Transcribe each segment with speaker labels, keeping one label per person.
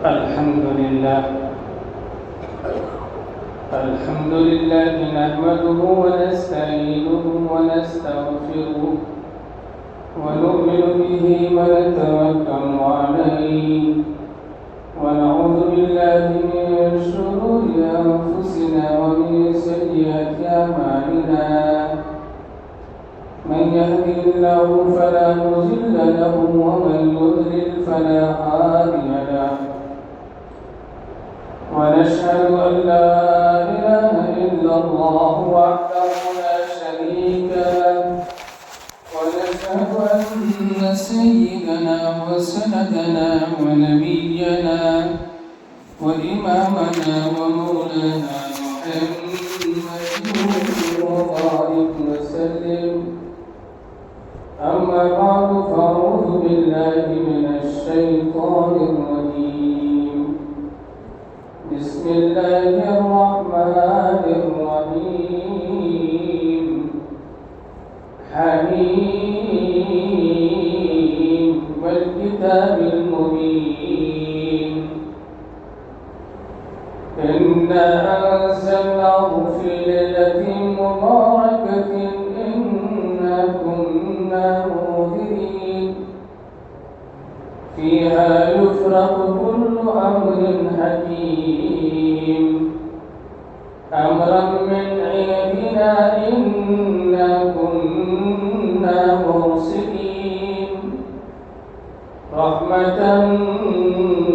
Speaker 1: الحمد لله نحمده ونستعينه ونستغفره ونؤمن به ونتوكل عليه ونعوذ بالله من شرور أنفسنا ومن سيئات أعمالنا من يهده الله فلا مضل له ومن يضلل فلا هادي له ونشهد أن لا إله إلا الله وحده لا شريك له ونشهد أن سيدنا وسندنا ونبينا وإمامنا ومولانا محمد وبارك وسلم. أما بعد فأعوذ بالله من الشيطان الرجيم. بسم الله الرحمن الرحيم. حميم والكتاب المبين. إنا أنزلناه في ليلة مباركة إنا كنا منذرين فيها يفرق كل أمر حكيم أمرا من عندنا إنا كنا مرسلين رحمة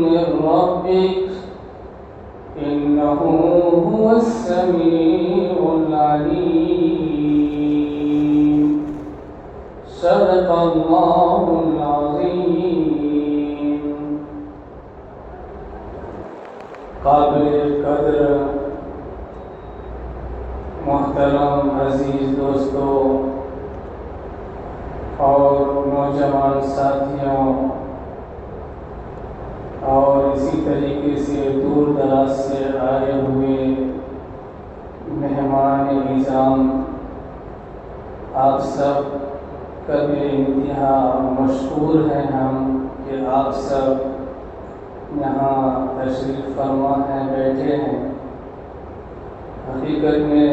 Speaker 1: من ربك إنه هو السميع العليم. صدق الله العظيم. قابل قدر محترم عزیز دوستوں اور نوجوان ساتھیوں اور اسی طریقے سے دور دراز سے آئے ہوئے مہمان نظام، آپ سب قابل انتہا مشکور ہیں ہم کہ آپ سب یہاں تشریف فرما ہیں، بیٹھے ہیں. حقیقت میں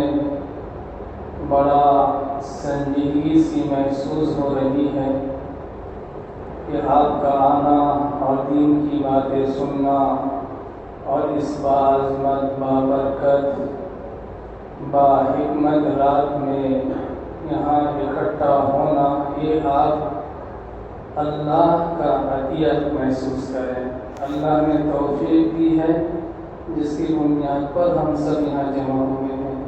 Speaker 1: بڑا سنجیدگی سی محسوس ہو رہی ہے کہ آپ کا آنا اور دین کی باتیں سننا اور اس باعظمت بابرکت باحکمت رات میں یہاں اکٹھا ہونا، یہ آپ اللہ کا عطیہ محسوس کریں. اللہ نے توفیق دی ہے جس کی بنیاد پر ہم سب یہاں جمع ہوئے ہیں،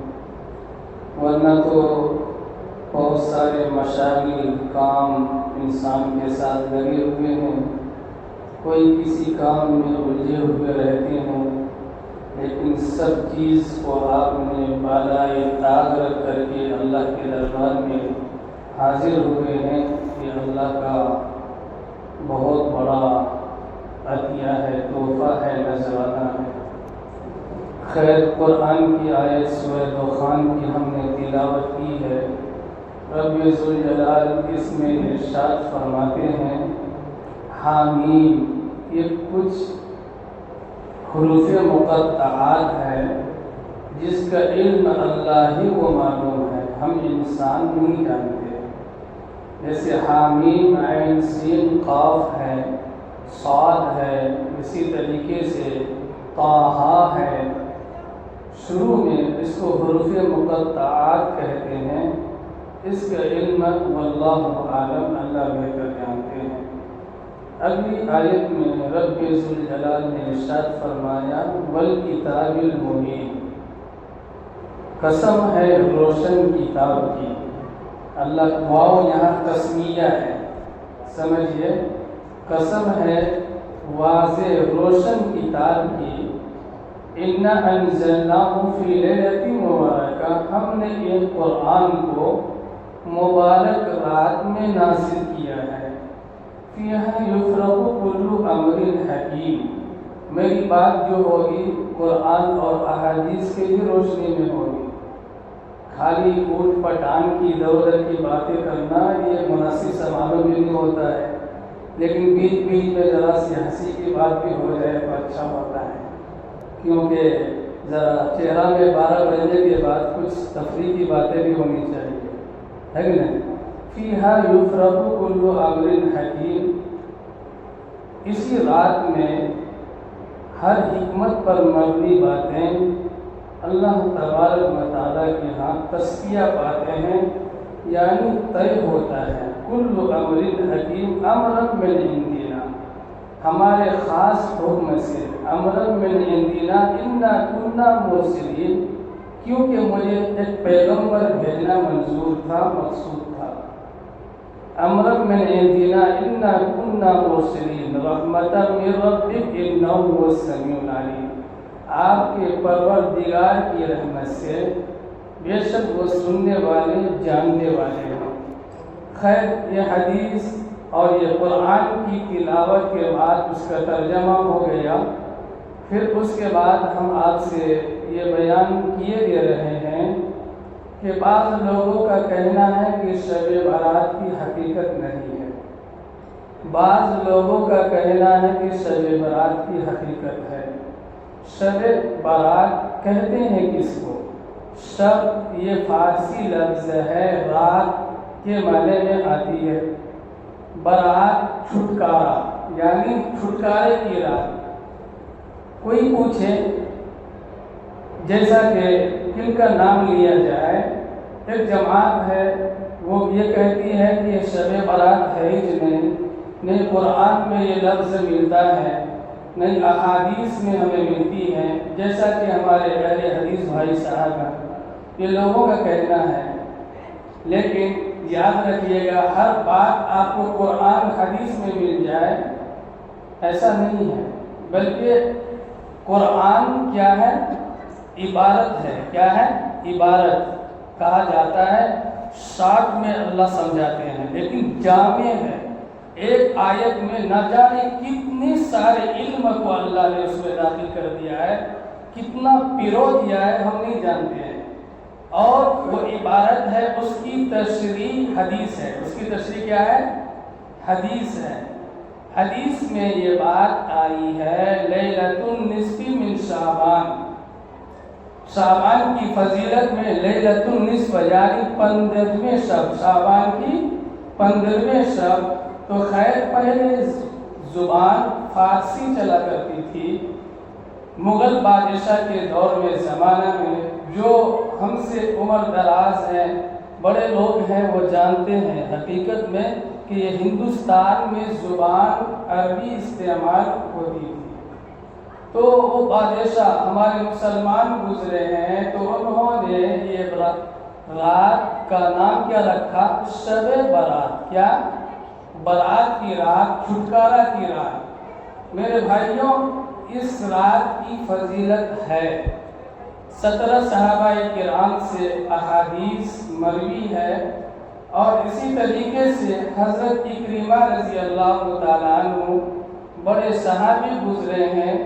Speaker 1: ورنہ تو بہت سارے مشاغل کام انسان کے ساتھ لگے ہوئے ہیں، کوئی کسی کام میں الجھے ہوئے رہتے ہیں، لیکن سب چیز کو آپ نے بالائے طاق رکھ کر کے اللہ کے دربار میں حاضر ہوئے ہیں. یہ اللہ کا بہت بڑا عطیہ ہے، تحفہ ہے، نذرانہ ہے. خیر، قرآن کی آیت سورہ دخان کی ہم نے تلاوت کی ہے. رب ذوالجلال اس میں ارشاد فرماتے ہیں حامیم. یہ کچھ حروف مقطعات ہے جس کا علم اللہ ہی کو معلوم ہے، ہم انسان نہیں جانتے. جیسے حامیم عین سین قاف ہے، صاد ہے، اسی طریقے سے طٰہٰ ہے. شروع میں اس کو حروف مقطعات کہتے ہیں. اس کا علم واللہ عالم، اللہ بہتر جانتے ہیں. اگلی آیت میں رب ذوالجلال نے ارشاد فرمایا والکتاب المبین. قسم ہے روشن کتاب کی. اللہ واو یہاں تسمیہ ہے، سمجھیے. قسم ہے واضح روشن کتاب کی. اِنَّا أَنزَلْنَاهُ فِي لَيْلَةٍ مُبَارَكَةٍ. ہم نے یہ قرآن کو مبارک رات میں نازل کیا ہے. فِيهَا يُفْرَقُ كُلُّ أَمْرٍ حَكِيمٍ. میری بات جو ہوگی قرآن اور احادیث کے بھی روشنی میں ہوگی. خالی اوٹ پٹان کی ادھر ادھر کی باتیں کرنا یہ مناسب سماعت میں نہیں ہوتا ہے. لیکن بیچ بیچ میں ذرا سی ہنسی کی بات بھی ہو جائے تو اچھا ہوتا ہے، کیونکہ ذرا چہرہ میں 12 بجنے کے بعد کچھ تفریح کی باتیں بھی ہونی چاہیے، ہے کہ نہیں؟ فیہا یفرق کل امر حکیم، اسی رات میں ہر حکمت پر مبنی باتیں اللہ تبارک و تعالیٰ کے ہاں تزکیہ پاتے ہیں، یعنی طے ہوتا ہے۔ کل امر حکیم امرا من عندنا، ہمارے خاص حکم سے، امرا من عندنا انا کنا مرسلین، کیونکہ مجھے ایک پیغمبر بھیجنا منظور تھا، مقصود تھا۔ امرا من عندنا انا کنا مرسلین رحمتا من ربک انہ هو السمیع العلیم، آپ کے پروردگار کی رحمت سے بے شک وہ سننے والے جاننے والے ہیں۔ خیر، یہ حدیث اور یہ قرآن کی تلاوت کے بعد اس کا ترجمہ ہو گیا، پھر اس کے بعد ہم آپ سے یہ بیان کیے دے رہے ہیں کہ بعض لوگوں کا کہنا ہے کہ شب برات کی حقیقت نہیں ہے، بعض لوگوں کا کہنا ہے کہ شب برات کی حقیقت ہے۔ شب برات کہتے ہیں کس کو؟ شب یہ فارسی لفظ ہے، رات کے معنی میں آتی ہے، برات چھٹکارا، یعنی چھٹکارے کی رات۔ کوئی پوچھے جیسا کہ کن کا نام لیا جائے، ایک جماعت ہے وہ یہ کہتی ہے کہ شب برات ہے ہی نہیں قرآن میں یہ لفظ ملتا ہے، نہیں احادیث میں ہمیں ملتی ہے، جیسا کہ ہمارے اہل حدیث بھائی صاحب ہیں، یہ لوگوں کا کہنا ہے۔ لیکن یاد رکھیے گا، ہر بات آپ کو قرآن حدیث میں مل جائے ایسا نہیں ہے، بلکہ قرآن کیا ہے؟ عبارت ہے۔ کیا ہے؟ عبارت کہا جاتا ہے، شارٹ میں اللہ سمجھاتے ہیں لیکن جامع ہے۔ ایک آیت میں نہ جانے کتنے سارے علم کو اللہ نے اس میں داخل کر دیا ہے، کتنا پیرو دیا ہے ہم نہیں جانتے ہیں، اور وہ عبارت ہے، اس کی تشریح حدیث ہے۔ اس کی تشریح کیا ہے؟ حدیث ہے۔ حدیث میں یہ بات آئی ہے، لیلۃ النصف من شعبان، شعبان کی فضیلت میں لیلۃ النصف یعنی 15ویں شب، شعبان کی 15ویں شب۔ تو خیر، پہلے زبان فارسی چلا کرتی تھی، مغل بادشاہ کے دور میں، زمانہ میں، جو ہم سے عمر دراز ہیں، بڑے لوگ ہیں، وہ جانتے ہیں حقیقت میں کہ یہ ہندوستان میں زبان عربی استعمال ہوتی تھی۔ تو وہ بادشاہ ہمارے مسلمان گزرے ہیں، تو انہوں نے یہ رات کا نام کیا رکھا؟ شب برات۔ کیا؟ برات کی رات، چھٹکارا کی رات۔ میرے بھائیوں، اس رات کی فضیلت ہے، 17 صحابہ کرام سے احادیث مروی ہے، اور اسی طریقے سے حضرت اکرمہ رضی اللہ تعالیٰ عنہ بڑے صحابی گزرے ہیں،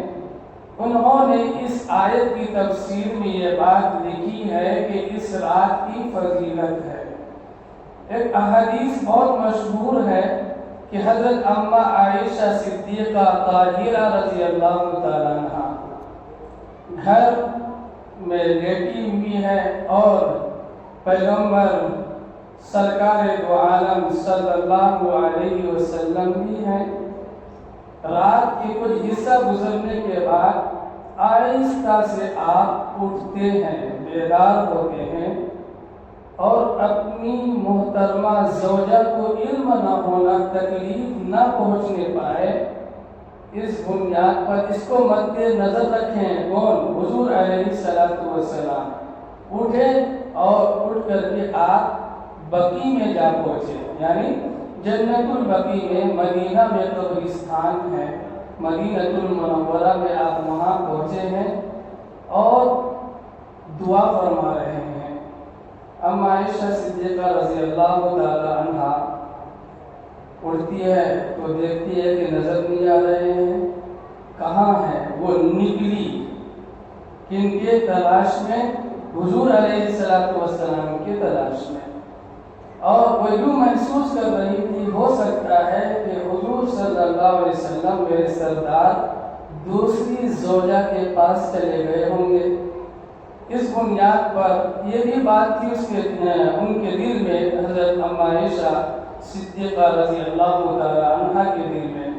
Speaker 1: انہوں نے اس آیت کی تفسیر میں یہ بات لکھی ہے کہ اس رات کی فضیلت ہے۔ ایک احادیث بہت مشہور ہے کہ حضرت اماں عائشہ صدیقہ طاہرہ رضی اللہ تعالیٰ عنہ گھر میں لیٹی ہوئی ہے، اور پیغمبر سرکار دو عالم صلی اللہ علیہ وسلم بھی ہیں۔ رات کے کچھ حصہ گزرنے کے بعد آہستہ سے آپ اٹھتے ہیں، بیدار ہوتے ہیں، اور اپنی محترمہ زوجہ کو علم نہ ہونا، تکلیف نہ پہنچنے پائے، اس بنیاد پر اس کو مد نظر رکھیں۔ کون؟ حضور علیہ السلام اٹھے، اور اٹھ کر کے آپ بقی میں جا پہنچے، یعنی جنت البقی میں، مدینہ میں قبرستان ہے، مدینہ المنورہ میں آپ وہاں پہنچے ہیں اور دعا فرما رہے ہیں۔ اما عائشہ صدیقہ رضی اللہ تعالی عنہ اٹھتی ہے تو دیکھتی ہے کہ نظر نہیں آ رہے ہیں، کہاں ہے؟ وہ نکلی کن کے تلاش میں؟ حضور علیہ السلام کے تلاش میں، اور وہ یوں محسوس کر رہی تھی، ہو سکتا ہے کہ حضور صلی اللہ علیہ وسلم میرے سردار دوسری زوجہ کے پاس چلے گئے ہوں گے۔ اس بنیاد پر یہ بھی بات تھی ان کے دل میں، حضرت ام عائشہ صدیقہ رضی اللہ تعالی عنہ کے دل میں،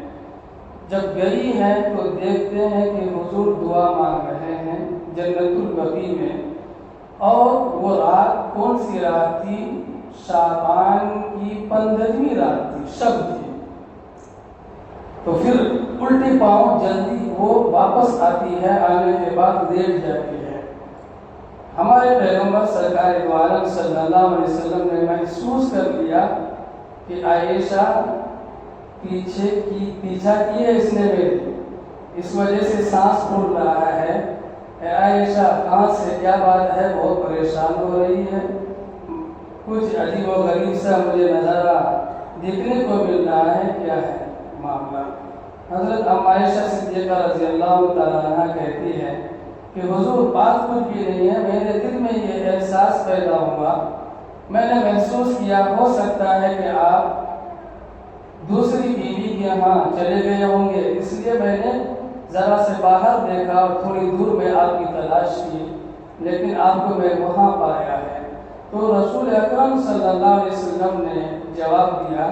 Speaker 1: جب گئی ہیں تو دیکھتے ہیں کہ حضور دعا مانگ رہے ہیں جنت البقیع میں، اور وہ رات کون سی رات تھی؟ شعبان کی 15ویں رات تھی، شب تھی۔ تو پھر الٹے پاؤں جلدی وہ واپس آتی ہے، آنے کے بعد لیٹ جاتی ہے۔ ہمارے پیغمبر سرکار دو عالم صلی اللہ علیہ وسلم نے محسوس کر لیا کہ عائشہ پیچھا کی ہے اس نے میری، اس وجہ سے سانس پھول رہا ہے۔ اے عائشہ کہاں سے، کیا بات ہے؟ بہت پریشان ہو رہی ہے، کچھ عجیب و غریب سا مجھے نظارہ دیکھنے کو مل رہا ہے، کیا ہے معاملہ؟ حضرت ام عائشہ صدیقہ رضی اللہ تعالیٰ عنہ کہتی ہے کہ حضور بات کچھ بھی نہیں ہے، میرے دل میں یہ احساس پیدا ہوا، میں نے محسوس کیا ہو سکتا ہے کہ آپ دوسری بیوی کے یہاں چلے گئے ہوں گے، اس لیے میں نے ذرا سے باہر دیکھا اور تھوڑی دور میں آپ کی تلاش کی، لیکن آپ کو میں وہاں پایا ہے۔ تو رسول اکرم صلی اللہ علیہ وسلم نے جواب دیا،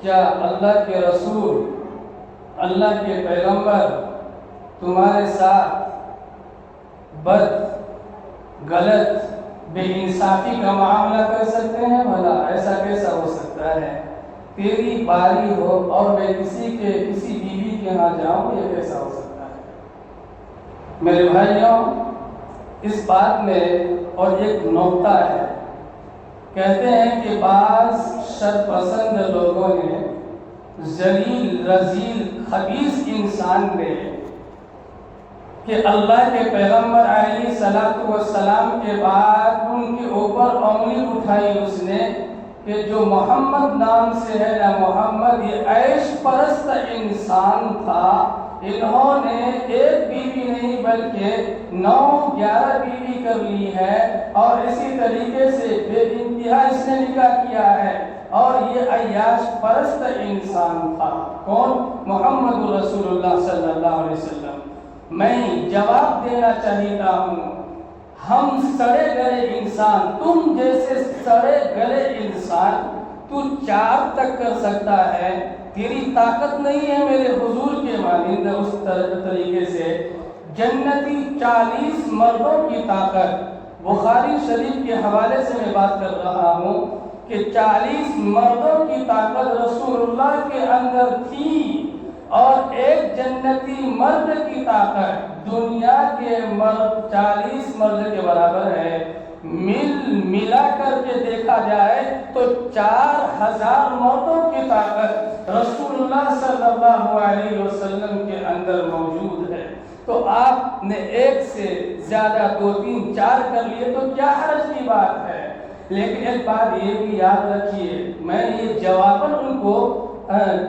Speaker 1: کیا اللہ کے رسول، اللہ کے پیغمبر تمہارے ساتھ غلط بے انصافی کا معاملہ کر سکتے ہیں؟ بھلا ایسا کیسا ہو سکتا ہے؟ تیری باری ہو اور میں کسی بیوی کے یہاں جاؤں، یہ کیسا ہو سکتا ہے؟ میرے بھائیوں، اس بات میں اور ایک نقطہ ہے، کہتے ہیں کہ بعض شرپسند لوگوں نے، ذلیل رذیل خبیث انسان نے، کہ اللہ کے پیغمبر علیہ الصلوۃ والسلام کے بعد ان کے اوپر انگلی اٹھائی اس نے کہ جو محمد نام سے ہے نا محمد، یہ عیش پرست انسان تھا۔ انہوں نے ایک بیوی نہیں بلکہ 9-11 بیوی کر لی ہے، اور اسی طریقے سے بے انتہا اس نے نکاح کیا ہے، اور یہ عیاش پرست انسان تھا۔ کون؟ محمد رسول اللہ صلی اللہ علیہ وسلم۔ میں جواب دینا چاہتا ہوں، ہم سڑے گلے انسان، تم جیسے سڑے گلے انسان، تو 4 تک کر سکتا ہے، تیری طاقت نہیں ہے میرے حضور کے مانند اس طریقے سے۔ جنتی 40 مردوں کی طاقت، بخاری شریف کے حوالے سے میں بات کر رہا ہوں کہ 40 مردوں کی طاقت رسول اللہ کے اندر تھی، اور ایک جنتی مرد کی طاقت دنیا کے 40 مرد کے برابر ہے۔ ملا کر کے دیکھا جائے تو 4000 مردوں کی طاقت رسول اللہ صلی اللہ علیہ وسلم کے اندر موجود ہے۔ تو آپ نے ایک سے زیادہ 2 3 4 کر لیے تو کیا حرج کی بات ہے؟ لیکن ایک بات یہ بھی یاد رکھیے، میں یہ جواباً ان کو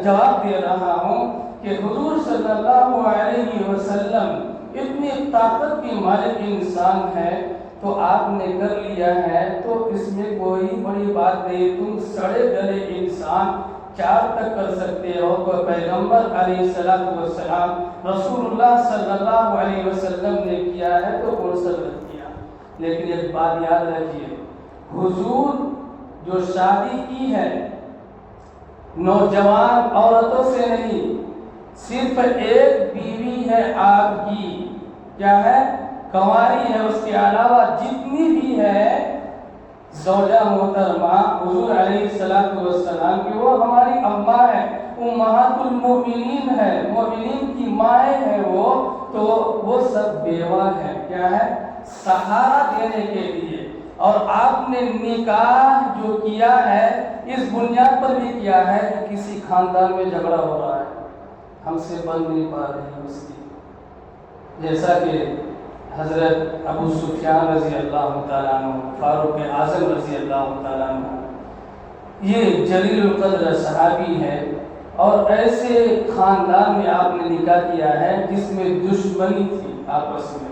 Speaker 1: جواب دے رہا ہوں کہ حضور صلی اللہ علیہ وسلم اتنی طاقت کی مالک انسان ہے، تو آپ نے کر لیا ہے تو اس میں کوئی بڑی بات نہیں۔ تم سڑے گلے انسان 4 تک کر سکتے ہو، تو پیغمبر علیہ السلام رسول اللہ صلی اللہ علیہ وسلم نے کیا ہے تو کون سا غلط کیا؟ لیکن ایک بات یاد رکھیے، حضور جو شادی کی ہے نوجوان عورتوں سے نہیں، صرف ایک بیوی ہے آپ کی، کیا ہے؟ کنواری ہے، اس کے علاوہ جتنی بھی ہے زوجہ محترمہ حضور علیہ السلام کی، وہ ہماری اماں ہے، امہات المؤمنین ہے، مومنین کی مائیں ہیں وہ، تو وہ سب بیوہ ہیں، کیا ہے؟ سہارا دینے کے لیے۔ اور آپ نے نکاح جو کیا ہے اس بنیاد پر بھی کیا ہے کہ کسی خاندان میں جھگڑا ہو رہا ہے، ہم سے بن نہیں پا رہی ہے اس کی، جیسا کہ حضرت ابو سفیان رضی اللہ تعالیٰ عنہ، فاروق اعظم رضی اللہ تعالیٰ عنہ، یہ جلیل القدر صحابی ہے، اور ایسے خاندان میں آپ نے نکاح کیا ہے جس میں دشمنی تھی آپس میں،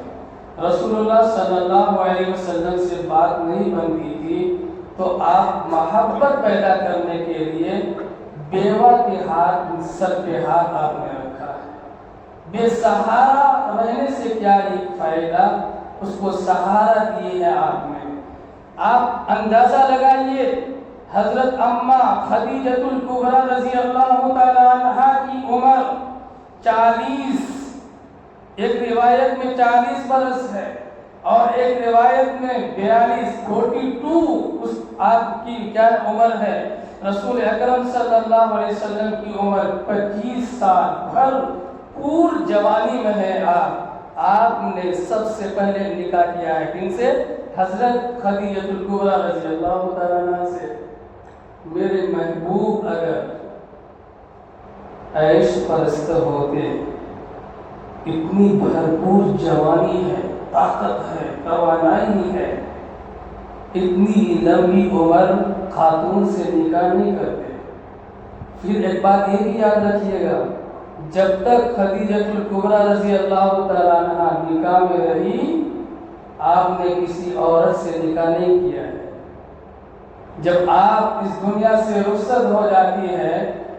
Speaker 1: رسول اللہ صلی اللہ علیہ وسلم سے بات نہیں بنتی تھی، تو آپ محبت پیدا کرنے کے لیے بیوہ کے ہاتھ سر پہ ہاتھ آپ نے رکھا ہے. بے سہارا رہنے سے کیا ایک فائدہ، اس کو سہارا دیے ہے آپ نے. آپ اندازہ لگائیے حضرت اماں خدیجۃ الکبریٰ رضی اللہ تعالی عنہا کی عمر 40، ایک روایت میں 40 برس ہے اور ایک روایت میں 42 اس آپ کی کیا عمر ہے. رسول اکرم صلی اللہ علیہ وسلم کی عمر 25 سال بھرپور جوانی میں ہے. آپ نے سب سے پہلے نکاح کیا ہے کن سے؟ حضرت خدیجۃ الکبریٰ رضی اللہ تعالیٰ عنہ سے. میرے محبوب اگر عیش پرست ہوتے، اتنی بھرپور جوانی ہے، طاقت ہے، توانائی ہے، اتنی لمبی عمر خاتون سے نکاح نہیں کرتے. پھر ایک بات یہ بھی یاد رکھیے گا، جب تک خدیجۃ الکبریٰ رضی اللہ تعالیٰ عنہ نکاح میں رہی، آپ نے کسی عورت سے نکاح نہیں کیا ہے. جب آپ اس دنیا سے رخصت ہو جاتی ہے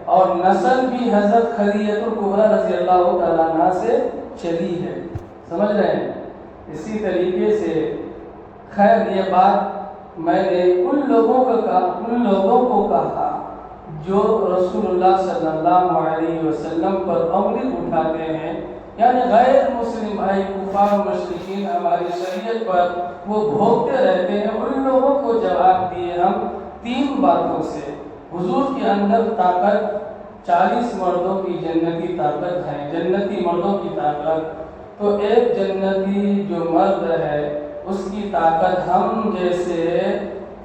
Speaker 1: اور نسل بھی حضرت خدیجۃ الکبریٰ رضی اللہ تعالیٰ عنہ سے چلی ہے. سمجھ رہے ہیں؟ اسی طریقے سے خیر یہ بات میں نے ان لوگوں کو کہا جو رسول اللہ صلی اللہ علیہ وسلم پر انگلی اٹھاتے ہیں، یعنی غیر مسلم بھائی کفار مشرکین ہماری شریعت پر وہ بھوکتے رہتے ہیں. ان لوگوں کو جواب دیے ہم 3 باتوں سے. حضور کے اندر طاقت 40 مردوں کی جنتی طاقت ہے، جنتی مردوں کی طاقت. تو ایک جنتی جو مرد ہے اس کی طاقت ہم جیسے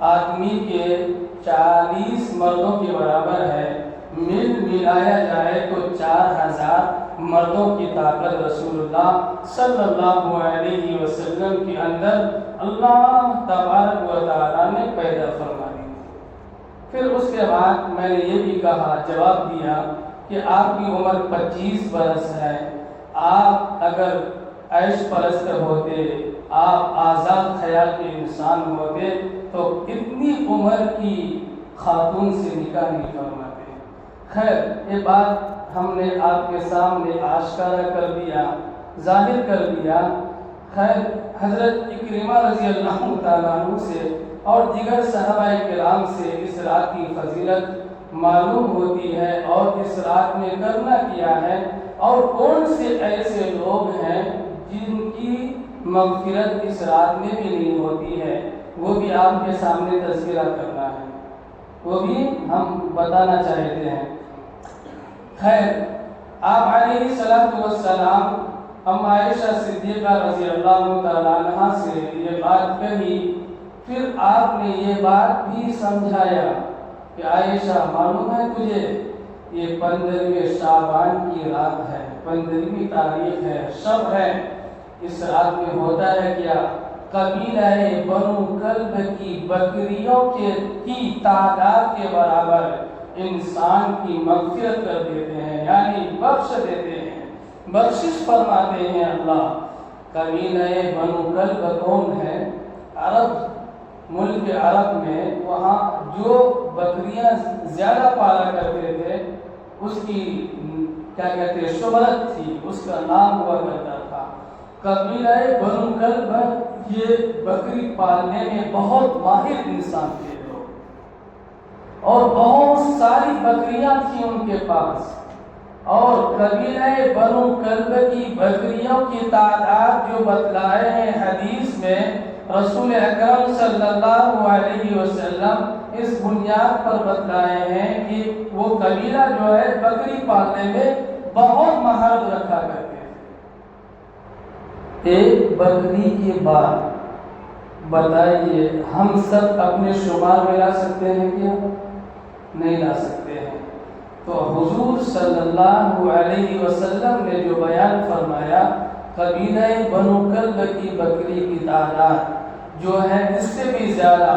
Speaker 1: آدمی کے 40 مردوں کے برابر ہے. ملایا جائے تو 4000 مردوں کی طاقت رسول اللہ صلی اللہ علیہ وسلم کے اندر اللہ تبارک و تعالیٰ نے پیدا فرما دی. پھر اس کے بعد میں نے یہ بھی کہا، جواب دیا کہ آپ کی عمر 25 برس ہے. آپ اگر عیش پرست ہوتے، آپ آزاد خیال کے انسان ہوتے تو اتنی عمر کی خاتون سے نکاح نہیں فرماتے. خیر یہ بات ہم نے آپ کے سامنے آشکارا کر دیا، ظاہر کر دیا. خیر حضرت اکرمہ رضی اللہ تعالیٰ عنہ سے اور دیگر صحابہ کرام سے اس رات کی فضیلت معلوم ہوتی ہے اور اس رات میں کرنا کیا ہے اور کون سے ایسے لوگ ہیں جن کی مغفرت اس رات میں بھی نہیں ہوتی ہے، وہ بھی آپ کے سامنے تذکرہ کرنا ہے، وہ بھی ہم بتانا چاہتے ہیں. خیر آپ علیہ السلام ام عائشہ صدیقہ رضی اللہ تعالیٰ عنہ سے یہ بات کہی. پھر آپ نے یہ بات بھی سمجھایا کہ عائشہ معلوم ہے تجھے یہ 15ویں شعبان کی رات ہے، 15ویں تاریخ ہے، شب ہے. اس رات میں ہوتا ہے کیا؟ قبیلہ بنو کلب کی بکریوں کی تعداد کے برابر انسان کی مغفرت کر دیتے ہیں، یعنی بخش دیتے ہیں، بخشش فرماتے ہیں اللہ. قبیلہ بنو کلب کون ہے؟ عرب، ملک عرب میں وہاں جو بکریاں زیادہ پالا کرتے تھے اس کی کیا کہتے ہیں شہرت تھی، اس کا نام ہوا کرتا تھا قبیلہ بنو کلب. یہ بکری پالنے میں بہت ماہر انسان تھے لوگ اور بہت ساری بکریاں تھیں ان کے پاس. اور قبیلہ بنو کلب کی بکریوں کی تعداد جو بتلائے ہیں حدیث میں رسول اکرم صلی اللہ علیہ وسلم اس بنیاد پر بتلائے ہیں کہ وہ قبیلہ جو ہے بکری پالنے میں بہت مہارت رکھا کرتے ہیں. ایک بکری کے بعد بتائیے ہم سب اپنے شمار میں لا سکتے ہیں کیا؟ نہیں لا سکتے ہیں. تو حضور صلی اللہ علیہ وسلم نے جو بیان فرمایا قبیلہ بنو کلب کی بکری کی تعداد جو ہے اس سے بھی زیادہ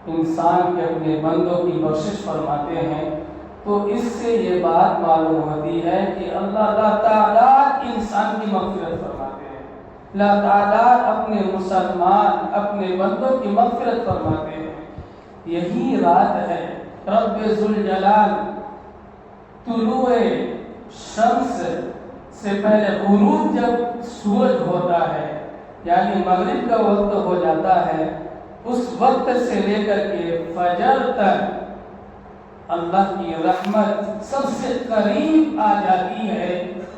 Speaker 1: انسان کے اپنے بندوں کی بخشش فرماتے ہیں. تو اس سے یہ بات معلوم ہوتی ہے کہ اللہ تعالیٰ انسان کی مغفرت فرماتے ہیں. اللہ تعالیٰ اپنے مسلمان اپنے بندوں کی مغفرت فرماتے ہیں. یہی رات ہے رب ذوالجلال طلوع شمس سے پہلے غروب جب سورج ہوتا ہے یعنی مغرب کا وقت ہو جاتا ہے، اس وقت سے لے کر کے فجر تک اللہ کی رحمت سب سے قریب آ جاتی ہے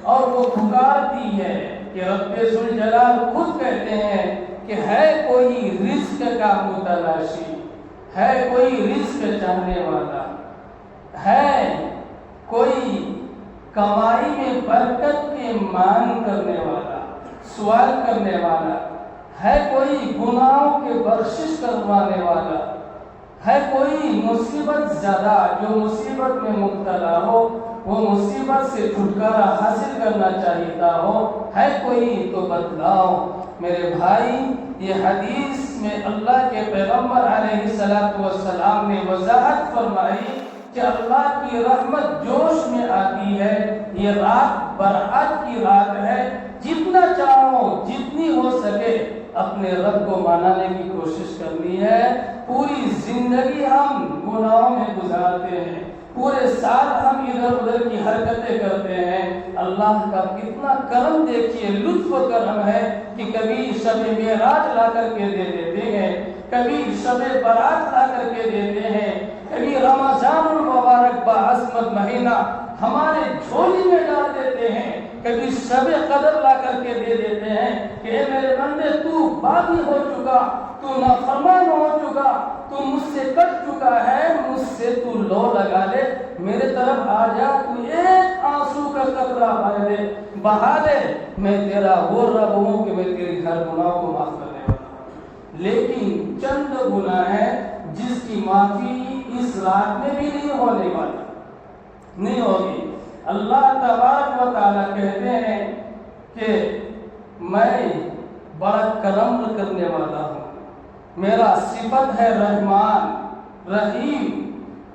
Speaker 1: اور وہ پکارتی ہے کہ رب ذوالجلال خود کہتے ہیں کہ ہے کوئی رزق کا متلاشی، ہے کوئی رزق چاہنے والا، ہے کوئی کمائی میں برکت کے مانگ کرنے والا، سوال کرنے والا، ہے کوئی گناہوں کے بخشش کروانے والا، ہے کوئی مصیبت زدہ جو مصیبت میں مبتلا ہو، وہ مصیبت سے چھٹکارا حاصل کرنا چاہتا ہو، ہے کوئی تو بتلاؤ۔ میرے بھائی، یہ حدیث میں اللہ کے پیغمبر علیہ السلام نے وضاحت فرمائی کہ اللہ کی رحمت جوش میں آتی ہے، یہ رات برات کی رات ہے، جتنا چاہو جتنی ہو سکے اپنے رب کو منانے کی کوشش کرنی ہے۔ پوری زندگی ہم گناہوں میں گزارتے ہیں، پورے سال ہم ادھر ادھر کی حرکتیں کرتے ہیں، اللہ کا کتنا کرم دیکھیے، لطف و کرم ہے کہ کبھی شب معراج لا کر کے دے دیتے ہیں، کبھی شب برات لا کر کے دیتے ہیں، کبھی رمضان المبارک بعظمت مہینہ ہمارے جھولی میں ڈال دیتے ہیں، کبھی شب قدر لا کر کے دے دیتے ہیں کہ اے میرے بندے تو باغی ہو چکا، تو نافرمان ہو چکا، تو مجھ سے کٹ چکا ہے، مجھ سے تو لو لگا لے، میرے طرف آ جا، تو ایک آنسو کا قطرہ بہا دے، میں تیرا وہ رب ہوں کہ میں تیری ہر گناہ کو معاف کرنے والا ہوں۔ لیکن چند گناہ ہے جس کی معافی اس رات میں بھی نہیں ہونے والا، نہیں ہوگی۔ اللہ تبارک و تعالیٰ کہتے ہیں کہ میں بڑا کرم کرنے والا ہوں، میرا صفت ہے رحمان رحیم،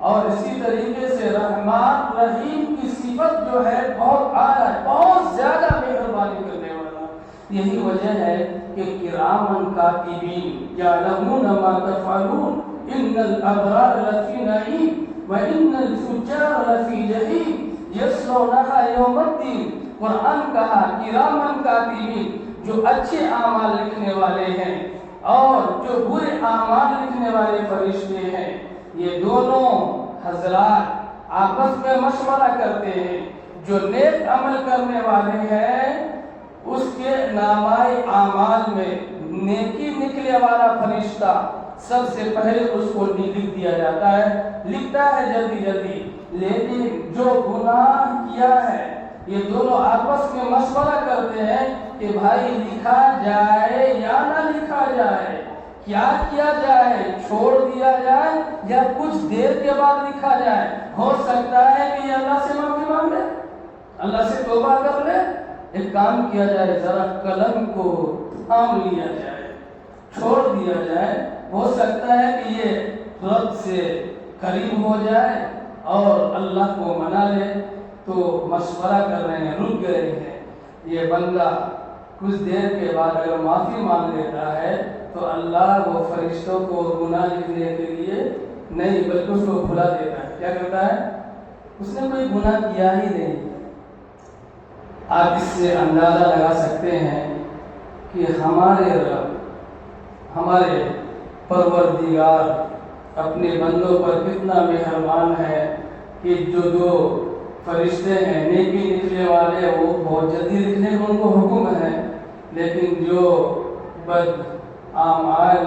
Speaker 1: اور اسی طریقے سے رحمان رحیم کی صفت جو ہے بہت اعلیٰ ہے، بہت زیادہ مہربانی کرنے والا۔ یہی وجہ ہے کہ کرامن کاتبین یعلمون ما تفعلون ان الابرار لفی نعیم وان الفجار لفی جحیم یصلونہا یوم الدین۔ قرآن کہا کرامن کاتبین، جو اچھے اعمال لکھنے والے ہیں اور جو برے اعمال لکھنے والے فرشتے ہیں، یہ دونوں حضرات آپس میں مشورہ کرتے ہیں۔ جو نیک عمل کرنے والے ہیں اس کے نامۂ اعمال میں نیکی نکلے والا فرشتہ سب سے پہلے اس کو لکھ دیا جاتا ہے، لکھتا ہے جلدی جلدی۔ لیکن جو گناہ کیا ہے یہ دونوں آپس میں مشورہ کرتے ہیں کہ بھائی لکھا جائے یا نہ لکھا جائے، کیا کیا جائے، چھوڑ دیا جائے یا کچھ دیر کے بعد لکھا جائے۔ ہو سکتا ہے کہ یہ اللہ سے معافی مانگ لے، اللہ سے توبہ کر لے، ایک کام کیا جائے، ذرا قلم کو تھام لیا جائے، چھوڑ دیا جائے۔ ہو سکتا ہے کہ یہ رب سے قریب ہو جائے اور اللہ کو منا لے۔ تو مشورہ کر رہے ہیں، رک گئے ہیں، یہ بندہ کچھ دیر کے بعد اگر معافی مانگ لیتا ہے تو اللہ وہ فرشتوں کو گناہ لکھنے کے لیے نہیں بلکہ اس کو بھلا دیتا ہے۔ کیا کرتا ہے؟ اس نے کوئی گناہ کیا ہی نہیں۔ آپ اس سے اندازہ لگا سکتے ہیں کہ ہمارے رب، ہمارے پروردگار اپنے بندوں پر کتنا مہربان ہے کہ جو دو فرشتے ہیں نیکی لکھنے والے وہ بہت جلدی لکھنے کو ان کو حکم ہے، لیکن جو بد اعمال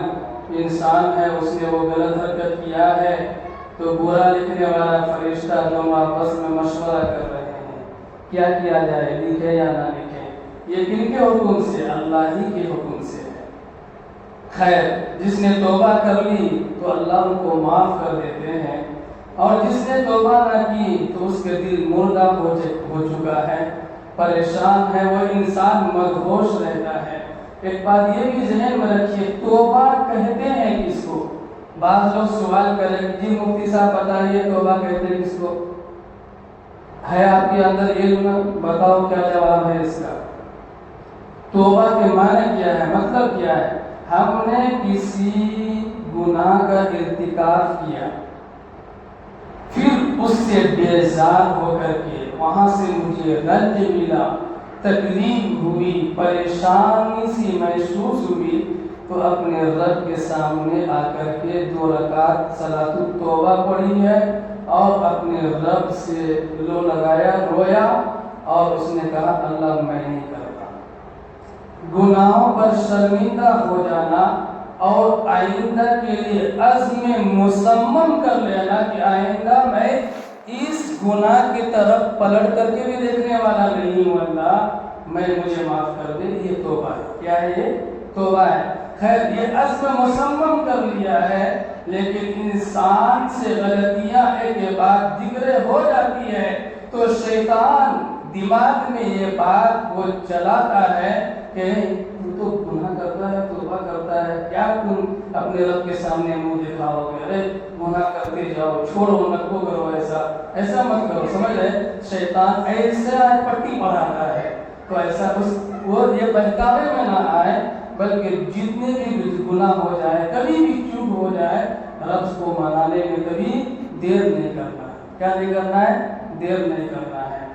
Speaker 1: انسان ہے اس نے وہ غلط حرکت کیا ہے تو برا لکھنے والا فرشتہ دونوں آپس میں مشورہ کر رہے ہیں کیا کیا جائے، لکھے یا نہ لکھے۔ یہ کن کے حکم سے؟ اللہ ہی کے حکم سے ہے۔ خیر، جس نے توبہ کر لی تو اللہ ان کو معاف کر دیتے ہیں، اور جس نے توبہ نہ کی تو اس کے دل مردہ ہو چکا ہے، پریشان ہے، وہ انسان مدہوش رہتا ہے۔ ایک بات یہ بھی ذہن میں رکھیے، توبہ کہتے ہیں کس کو؟ بعض لوگ سوال کریں جی مفتی صاحب بتائیے توبہ کہتے ہیں کس کو؟ ہے آپ کے اندر علم؟ بتاؤ کیا جواب ہے اس کا؟ توبہ کے معنی کیا ہے، مطلب کیا ہے؟ ہم نے کسی گناہ کا ارتکاب کیا، پھر اس سے بیزار ہو کر کے وہاں سے مجھے رنج ملا، تکلیف ہوئی، پریشانی سی محسوس ہوئی، تو اپنے رب کے سامنے آ کر کے 2 رکعت صلاۃ التوبہ پڑھی ہے اور اپنے رب سے لو لگایا، رویا اور اس نے کہا اللہ میں نہیں کرتا۔ گناہوں پر شرمندہ ہو جانا اور آئندہ کے لیے عزم مصمم کر لینا کہ آئندہ میں اس گناہ کی طرف پلٹ کر کے بھی دیکھنے والا نہیں ہوں، اللہ مجھے معاف کر دے، یہ توبہ ہے۔ کیا ہے یہ؟ توبہ ہے۔ خیر یہ عزم مصمم کر لیا ہے، لیکن انسان سے غلطیاں ایک کے بعد دیگرے ہو جاتی ہے تو شیطان دماغ میں یہ بات وہ چلاتا ہے کہ تو گناہ کرتا ہے، توبہ کرتا ہے، کیا تم اپنے رب کے سامنے منہ دکھاؤ گے؟ ارے گناہ کرتے جاؤ، چھوڑو مت کو کرو، ایسا مت کرو، سمجھ رہے؟ شیطان ایسے پٹی پڑھاتا ہے تو ایسا وہ یہ بہکاوے میں نہ آئے، بلکہ جتنے بھی گناہ ہو جائے، کبھی بھی چوک ہو جائے، رب کو منانے میں کبھی دیر نہیں کرنا ہے۔ کیا نہیں کرنا ہے؟ دیر نہیں کرنا ہے۔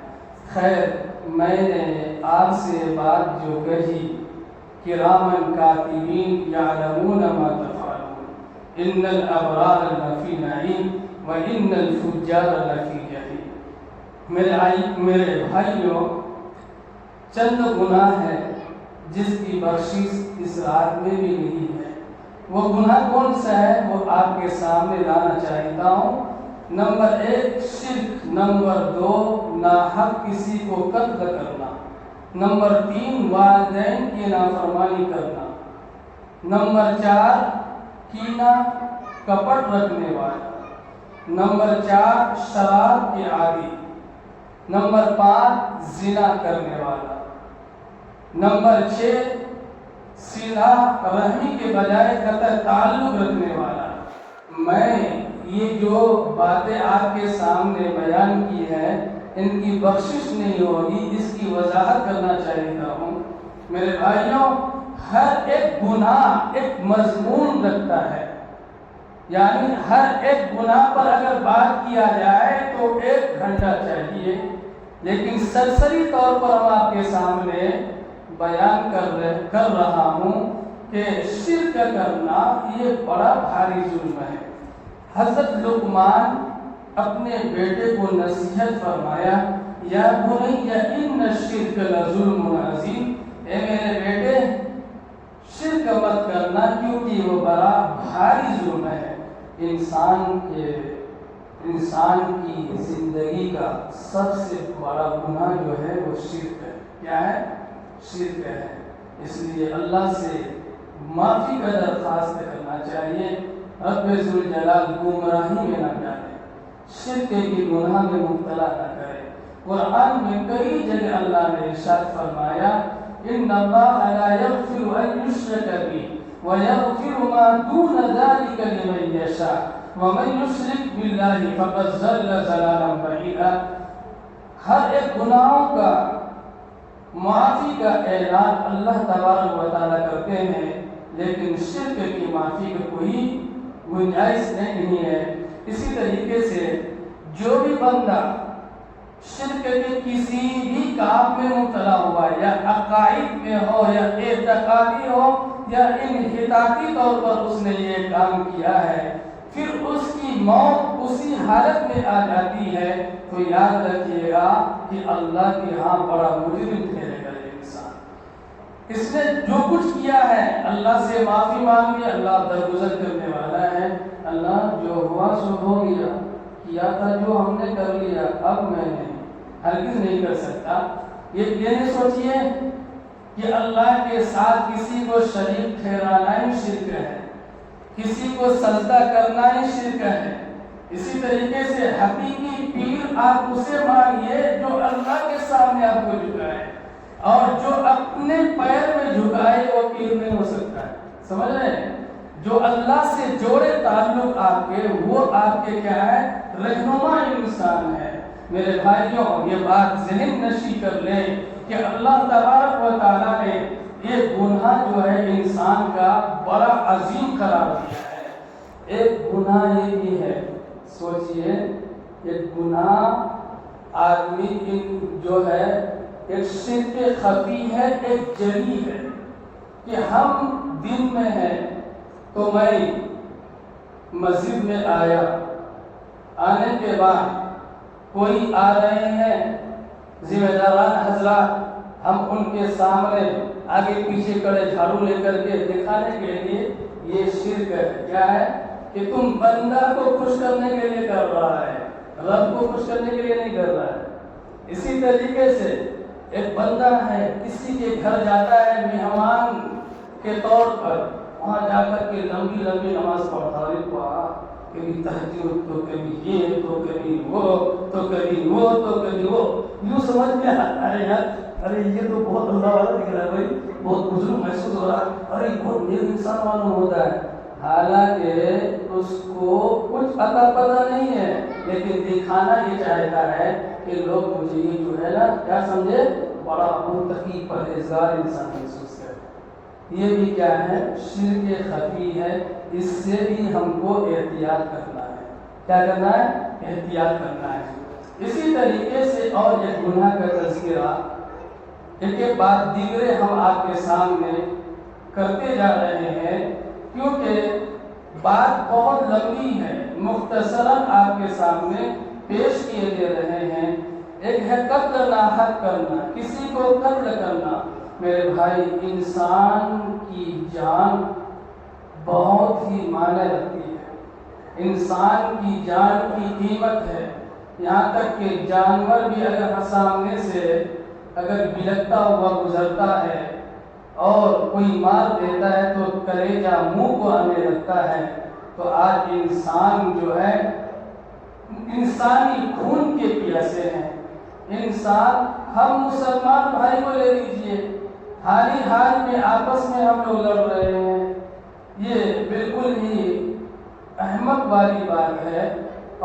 Speaker 1: خیر میں نے آپ سے بات جو کہی کرامن کاتبین یعلمون ما تفعلون ان الابرار لفی نعیم وان الفجار لفی جحیم۔ میرے بھائیوں، چند گناہ ہے جس کی بخشش اس رات میں بھی نہیں ہے۔ وہ گناہ کون سا ہے وہ آپ کے سامنے لانا چاہتا ہوں۔ نمبر 1 شرک، نمبر 2 ناحق کسی کو قتل کرنا، نمبر 3 والدین کی نافرمانی کرنا، نمبر 4 کینہ کپٹ رکھنے والا، نمبر 4 شراب کے عادی، نمبر 5 زنا کرنے والا، نمبر 6 صلہ رحمی کے بجائے قطع تعلق رکھنے والا۔ میں یہ جو باتیں آپ کے سامنے بیان کی ہے ان کی بخشش نہیں ہوگی، اس کی وضاحت کرنا چاہتا ہوں۔ میرے بھائیوں، ہر ایک گناہ ایک مضمون رکھتا ہے، یعنی ہر ایک گناہ پر اگر بات کیا جائے تو 1 گھنٹہ چاہیے، لیکن سرسری طور پر ہم آپ کے سامنے بیان کر رہا ہوں کہ شرک کرنا یہ بڑا بھاری جرم ہے۔ حضرت لقمان اپنے بیٹے کو نصیحت فرمایا، یا بنی ان الشرک لظلم عظیم، اے میرے بیٹے شرک مت کرنا کیونکہ وہ بڑا بھاری جرم ہے۔ انسان کی زندگی کا سب سے بڑا گناہ جو ہے وہ شرک ہے۔ کیا ہے؟ شرک ہے۔ اس لیے اللہ سے معافی کا درخواست کرنا چاہیے، رب ذوالجلال گمراہی میں نہ ڈالے، شرک کی گناہ میں مبتلا نہ کرے۔ قرآن میں کئی جگہ اللہ نے ارشاد فرمایا، ان اللہ لا یغفر ان یشرک بہ ویغفر ما دون ذلک لمن یشاء ومن یشرک باللہ فقد ضل ضلالا بعیدا۔ ہر ایک گناہوں کا معافی کا اعلان اللہ تبارک و تعالیٰ کرتے ہیں، لیکن شرک کی معافی کا کوئی گنجائش نہیں ہے۔ اسی طریقے سے جو بھی بندہ شرک کے کسی بھی کام میں مبتلا ہوا ہے، یا عقائد میں ہو یا اعتقادی ہو یا انحطاطی طور پر اس نے یہ کام کیا ہے، پھر اس کی موت اسی حالت میں آ جاتی ہے، تو یاد رکھیے گا کہ اللہ کے ہاں بڑا مجرم ٹھہرے گا یہ انسان۔ اس نے جو کچھ کیا ہے اللہ سے معافی مانگی، اللہ درگزر کرنے والا ہے۔ اللہ جو ہوا سو ہو گیا، کیا تھا جو ہم نے کر لیا، اب میں نہیں، ہرگز نہیں کر سکتا۔ یہ نہیں سوچیے کہ اللہ کے ساتھ کسی کو شریک ٹھہرانا ہی شرک ہے، کسی کو سجدہ کرنا ہی شرک ہے۔ اسی طریقے سے حقیقی پیر آپ اسے مانیے جو اللہ کے سامنے آپ کو جھکائے، اور جو اپنے پیر میں جھکائے وہ پیر نہیں ہو سکتا ہے۔ سمجھ رہے ہیں؟ جو اللہ سے جوڑے تعلق آپ کے، وہ آپ کے کیا ہے؟ رہنما انسان ہے۔ میرے بھائیوں، یہ بات ذہن نشی کر لیں کہ اللہ تبارک و تعالیٰ نے یہ گناہ جو ہے انسان کا بڑا عظیم قرار دیا ہے۔ ایک گناہ یہ بھی ہے، سوچئے ایک گناہ آدمی جو ہے ایک شرک خفی ہے، ایک جلی ہے کہ ہم دن میں ہیں تو میں مسجد میں آیا، آنے کے بعد کوئی آ رہے ہیں ذمہ داران حضرات، ہم ان کے سامنے آگے پیچھے کڑے جھاڑو لے کر کے دکھانے کے لیے، یہ شرک ہے۔ کیا ہے کہ تم بندہ کو خوش کرنے کے لیے کر رہا ہے، رب کو خوش کرنے کے لیے نہیں کر رہا ہے۔ اسی طریقے سے ایک بندہ ہے، کسی کے گھر جاتا ہے مہمان کے طور پر، وہاں جا کر کے لمبی لمبی نماز پڑھتا ہے، کبھی تہجد تو کبھی یہ تو کبھی وہ تو کبھی وہ تو کبھی وہ، یوں سمجھ میں آتا ہے یار ارے یہ تو بہت اللہ والا دکھ رہا ہے بھائی، بہت بزرگ محسوس ہو رہا ہے، ارے بہت نیک انسان معلوم ہوتا ہے، حالانکہ اس کو کچھ عطا پتہ نہیں ہے، لیکن دکھانا یہ چاہتا ہے کہ لوگ مجھے یہ جو ہے نا کیا سمجھے، بڑا متقی پرہیزگار انسان محسوس کرے۔ یہ بھی کیا ہے، شرک خفی ہے، اس سے بھی ہم کو احتیاط کرنا ہے۔ کیا کرنا ہے؟ احتیاط کرنا ہے۔ اسی طریقے سے اور ایک گناہ کا تذکرہ ایک بات دیگرے ہم آپ کے سامنے کرتے جا رہے ہیں، کیونکہ بات بہت لمبی ہے، مختصراً آپ کے سامنے پیش کیے دے رہے ہیں۔ ایک ہے قتل ناحق کرنا، کسی کو قتل کرنا۔ میرے بھائی، انسان کی جان بہت ہی معنی رکھتی ہے، انسان کی جان کی قیمت ہے، یہاں تک کہ جانور بھی اگر سامنے سے اگر بلکتا ہوا گزرتا ہے اور کوئی مار دیتا ہے تو کلیجہ منہ کو آنے لگتا ہے، تو آج انسان جو ہے انسانی خون کے پیاسے ہیں۔ انسان، ہم مسلمان بھائی کو لے لیجئے، حال ہی حال میں آپس میں ہم لوگ لڑ رہے ہیں، یہ بالکل ہی احمق والی بات ہے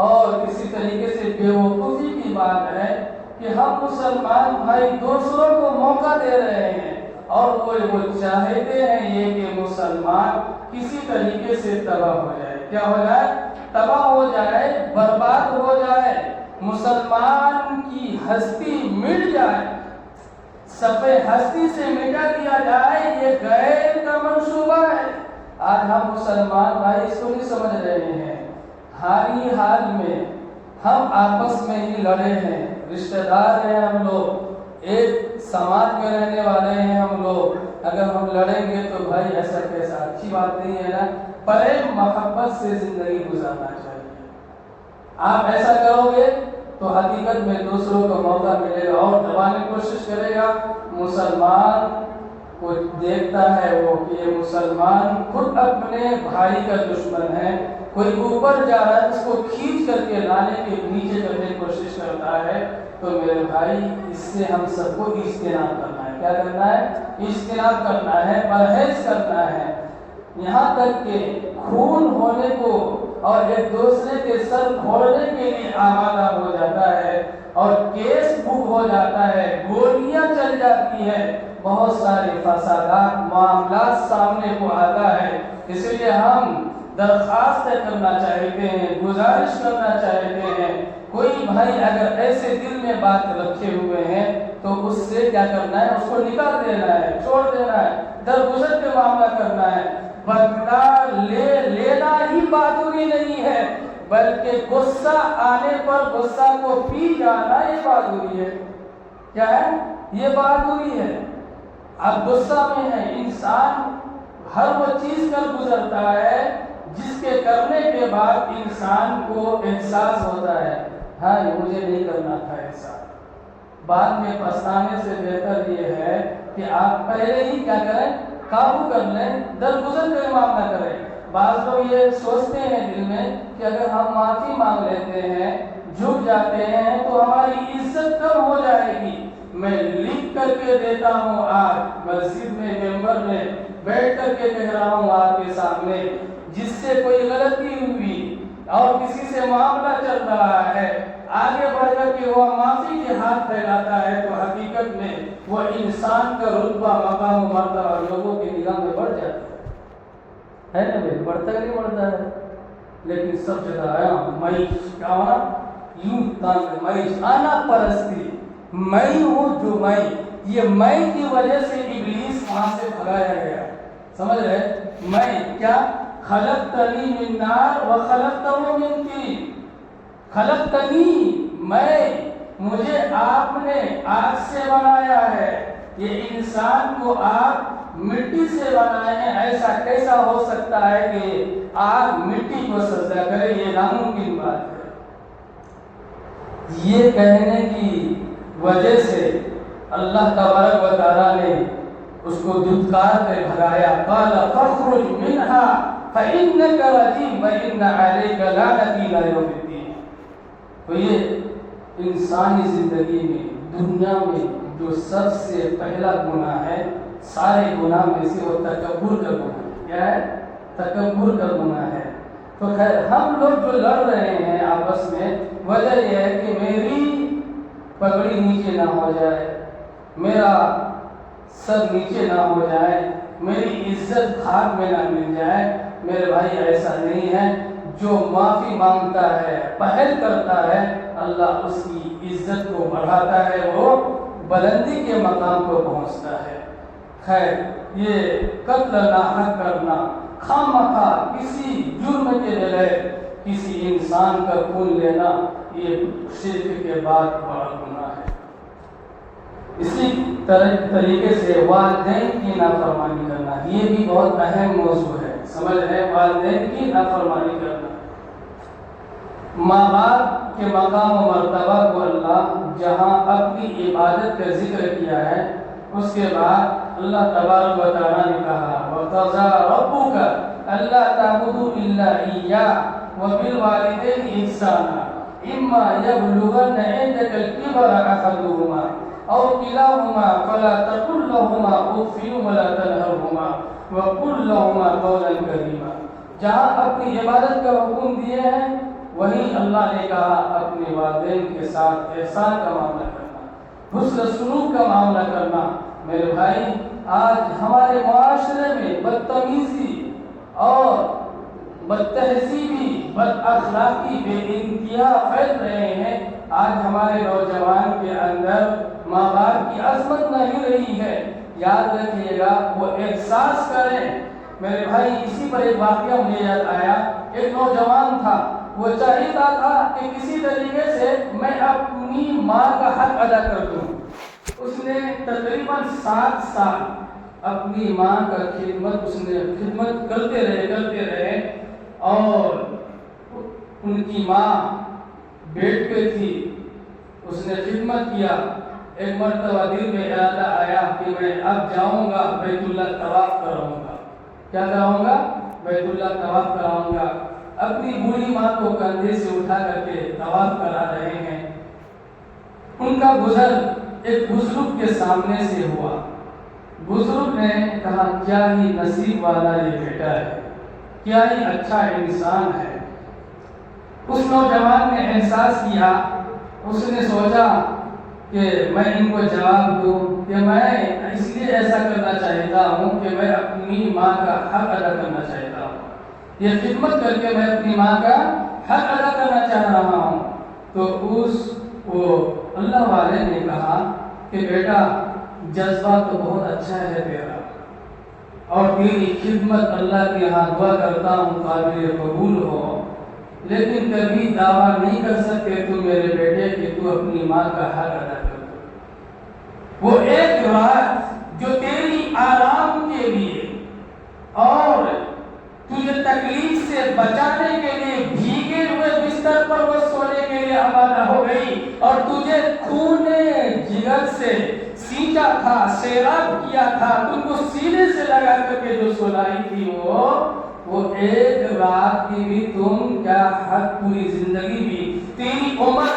Speaker 1: اور اسی طریقے سے بے وقوفی کی بات ہے کہ ہم مسلمان بھائی دوسروں کو موقع دے رہے ہیں اور وہ چاہتے ہیں یہ کہ مسلمان کسی طریقے سے تباہ ہو جائے۔ کیا ہو جائے؟ تباہ ہو جائے، برباد ہو جائے، مسلمان کی ہستی مٹ جائے، صفحے ہستی سے مٹا دیا جائے، یہ غیر کا منصوبہ ہے۔ آج ہم مسلمان بھائی اس کو نہیں سمجھ رہے ہیں، حال ہی حال میں ہم آپس میں ہی لڑے ہیں، رشتہ دار ہیں ہم لوگ، ایک سماج میں رہنے والے ہیں ہم لوگ، اگر ہم لڑیں گے تو بھائی ایسا کیسا، اچھی بات نہیں ہے نا۔ پریم محبت سے زندگی گزارنا چاہیے۔ آپ ایسا کرو گے تو حقیقت میں دوسروں کو موقع ملے گا اور دبانے کی کوشش کرے گا۔ مسلمان کو دیکھتا ہے وہ کہ یہ مسلمان خود اپنے بھائی کا دشمن ہے، کوئی اوپر جا رہا ہے اس کو کھینچ کر کے لانے کے نیچے کرنے کی کوشش کرتا ہے، تو میرے بھائی اس سے ہم سب کو اجتناب کرنا ہے۔ کیا کرنا ہے؟ اجتناب کرنا ہے، پرہیز کرنا ہے، یہاں تک کہ خون ہونے کو اور ایک دوسرے کے سر پھوڑنے کے لیے آمادہ ہو جاتا ہے اور کیس بک ہو جاتا ہے، گولیاں چل جاتی ہیں، بہت سارے فسادات معاملات سامنے کو آتا ہے۔ اس لیے ہم درخواست کرنا چاہتے ہیں، گزارش کرنا چاہتے ہیں، کوئی بھائی اگر ایسے دل میں بات رکھے ہوئے ہیں تو اس سے کیا کرنا ہے، اس کو نکال دینا ہے، چھوڑ دینا ہے، درگزر کے معاملہ کرنا ہے۔ بدلہ لینا ہی بہادری نہیں ہے، بلکہ غصہ آنے پر غصہ کو پی جانا یہ بہادری ہے۔ کیا ہے؟ یہ بہادری ہے۔ اب غصہ میں ہے انسان، ہر وہ چیز کر گزرتا ہے جس کے کرنے کے بعد انسان کو احساس ہوتا ہے ہاں یہ مجھے نہیں کرنا تھا ایسا۔ بعد میں پچھتانے سے بہتر یہ ہے کہ آپ پہلے ہی کیا کریں، قابو کر لیں، درگزر کا معاملہ کریں۔ بعض لوگ یہ سوچتے ہیں دل میں کہ اگر ہم معافی مانگ لیتے ہیں، جھک جاتے ہیں تو ہماری عزت کم ہو جائے گی۔ میں لکھ کر کے دیتا ہوں، آج مسجد میں ممبر میں بیٹھ کر کے کہہ رہا ہوں آپ کے سامنے، جس سے کوئی غلطی ہوئی اور کسی سے معاملہ چل رہا ہے، آگے بڑھ کر کے وہ معافی کے ہاتھ پھیلاتا ہے تو حقیقت میں وہ انسان کا رتبہ، مقام و مرتبہ لوگوں کی نگاہ میں بڑھ جاتا ہے نا بھائی، بڑھتا نہیں بڑھتا ہے؟ لیکن سب جگہ آیا میں کیا ہونا یوں تنگ میں آنا پرستی، میں ہوں جو میں، یہ میں کی وجہ سے ابلیس وہاں سے بھگایا گیا. سمجھ رہے؟ میں کیا خلقتنی من نار و خلقتہ من طین. خلقتنی میں، مجھے آپ نے آگ سے بنایا ہے، یہ انسان کو آپ مٹی سے بنائے ہیں. ایسا کیسا ہو سکتا ہے کہ آگ مٹی کو سجدہ کرے؟ یہ ناممکن بات ہے. یہ کہنے کی وجہ سے اللہ تبارک و تعالیٰ نے اس کو دھتکار کر بھگایا. قال فاخرج منها فإنك رجيم وإن عليك لعنتي إلى يوم الدين. تو یہ انسانی زندگی میں، دنیا میں جو سب سے پہلا گناہ ہے سارے گناہ میں سے، وہ تکبر کا گناہ ہے. کیا ہے؟ تکبر کا گناہ ہے. تو خیر ہم لوگ جو لڑ رہے ہیں آپس میں، وجہ یہ ہے کہ میری پگڑی نیچے نہ ہو جائے، میرا سر نیچے نہ ہو جائے، میری عزت خاک میں نہ مل جائے. میرے بھائی ایسا نہیں ہے. جو معافی مانگتا ہے، پہل کرتا ہے، اللہ اس کی عزت کو بڑھاتا ہے، وہ بلندی کے مقام کو پہنچتا ہے. خیر یہ قتل ناحق کرنا، خامخواہ کسی جرم کے بغیر کسی انسان کا خون لینا، یہ شرک کے بعد بڑا گناہ ہے. اسی طریقے سے والدین کی نافرمانی کرنا، یہ بھی بہت اہم موضوع ہے. سمجھ رہے؟ والدین کی نافرمانی کرنا. ماں باپ کے مقام و مرتبہ کو اللہ جہاں اپنی عبادت کا ذکر کیا ہے، اس کے بعد اللہ تبارک و تعالیٰ نے کہا وَقَضَىٰ رَبُّكَ أَلَّا تَعْبُدُوا إِلَّا إِيَّاهُ وَبِالْوَالِدَيْنِ إِحْسَانًا إِمَّا يَبْلُغَنَّ عِندَكَ الْكِبَرَ أَحَدُهُمَا أَوْ كِلَاهُمَا فَلَا تَقُل لَّهُمَا أُفٍّ وَلَا تَنْهَرْهُمَا وَقُل لَّهُمَا قَوْلًا كَرِيمًا. جہاں اپنی عبادت کا حکم دیے ہیں، وہیں اللہ نے کہا اپنے والدین کے ساتھ احسان کا معاملہ کرنا، حسن سلوک کا معاملہ کرنا. میرے بھائی آج ہمارے معاشرے میں بدتمیزی اور بدتہذیبی، بد اخلاقی بے انتہا پھیل رہے ہیں. آج ہمارے نوجوان کے اندر ماں باپ کی عظمت نہیں رہی ہے. یاد رکھیے گا، وہ احساس کریں. میرے بھائی اسی پر ایک واقعہ مجھے یاد آیا. ایک نوجوان تھا، وہ چاہتا تھا کہ کسی طریقے سے میں اپنی ماں کا حق ادا کر دوں. اس نے تقریباً 7 سال اپنی ماں کا خدمت کرتے رہے اور ان کی ماں بیڈ پہ تھی. اس نے خدمت کیا. ایک مرتبہ دل میں ارادہ آیا کہ میں اب جاؤں گا بیت اللہ طواف کراؤں گا. کیا کراؤں گا؟ بیت اللہ طواف کراؤں گا. اپنی بوڑھی ماں کو کندھے سے اٹھا کر کے طواف کرا رہے ہیں. ان کا گزر ایک بزرگ کے سامنے سے ہوا. بزرگ نے کہا کیا ہی نصیب والا یہ بیٹا ہے، کیا ہی اچھا انسان ہے. اس نوجوان نے احساس کیا، اس نے سوچا کہ میں ان کو جواب دوں کہ میں اس لیے ایسا کرنا چاہتا ہوں کہ میں اپنی ماں کا حق ادا کرنا چاہتا ہوں. یہ خدمت کر کے میں اپنی ماں کا حق ادا کرنا چاہ رہا ہوں. تو وہ اللہ والے نے کہا کہ بیٹا جذبہ تو بہت اچھا ہے تیرا، اور تیری خدمت اللہ کے یہاں دعا کرتا ہوں قابل قبول ہو، لیکن کبھی دعویٰ نہیں کر سکتے تم میرے بیٹے کہ تو اپنی ماں کا حق ادا کر دو. وہ ایک رات جو تیری آرام کے لیے اور تجھے تکلیف سے بچانے کے لیے بھیگے ہوئے بستر پر وہ سونے کے لیے آمادہ ہو گئی، اور تجھے خون جگر سے سینچا تھا، سیراب کیا تھا، تم کو سینے سے لگا کر کے جو سلائی تھی وہ ایک رات کی بھی تم کیا حق پوری زندگی بھی تیری عمر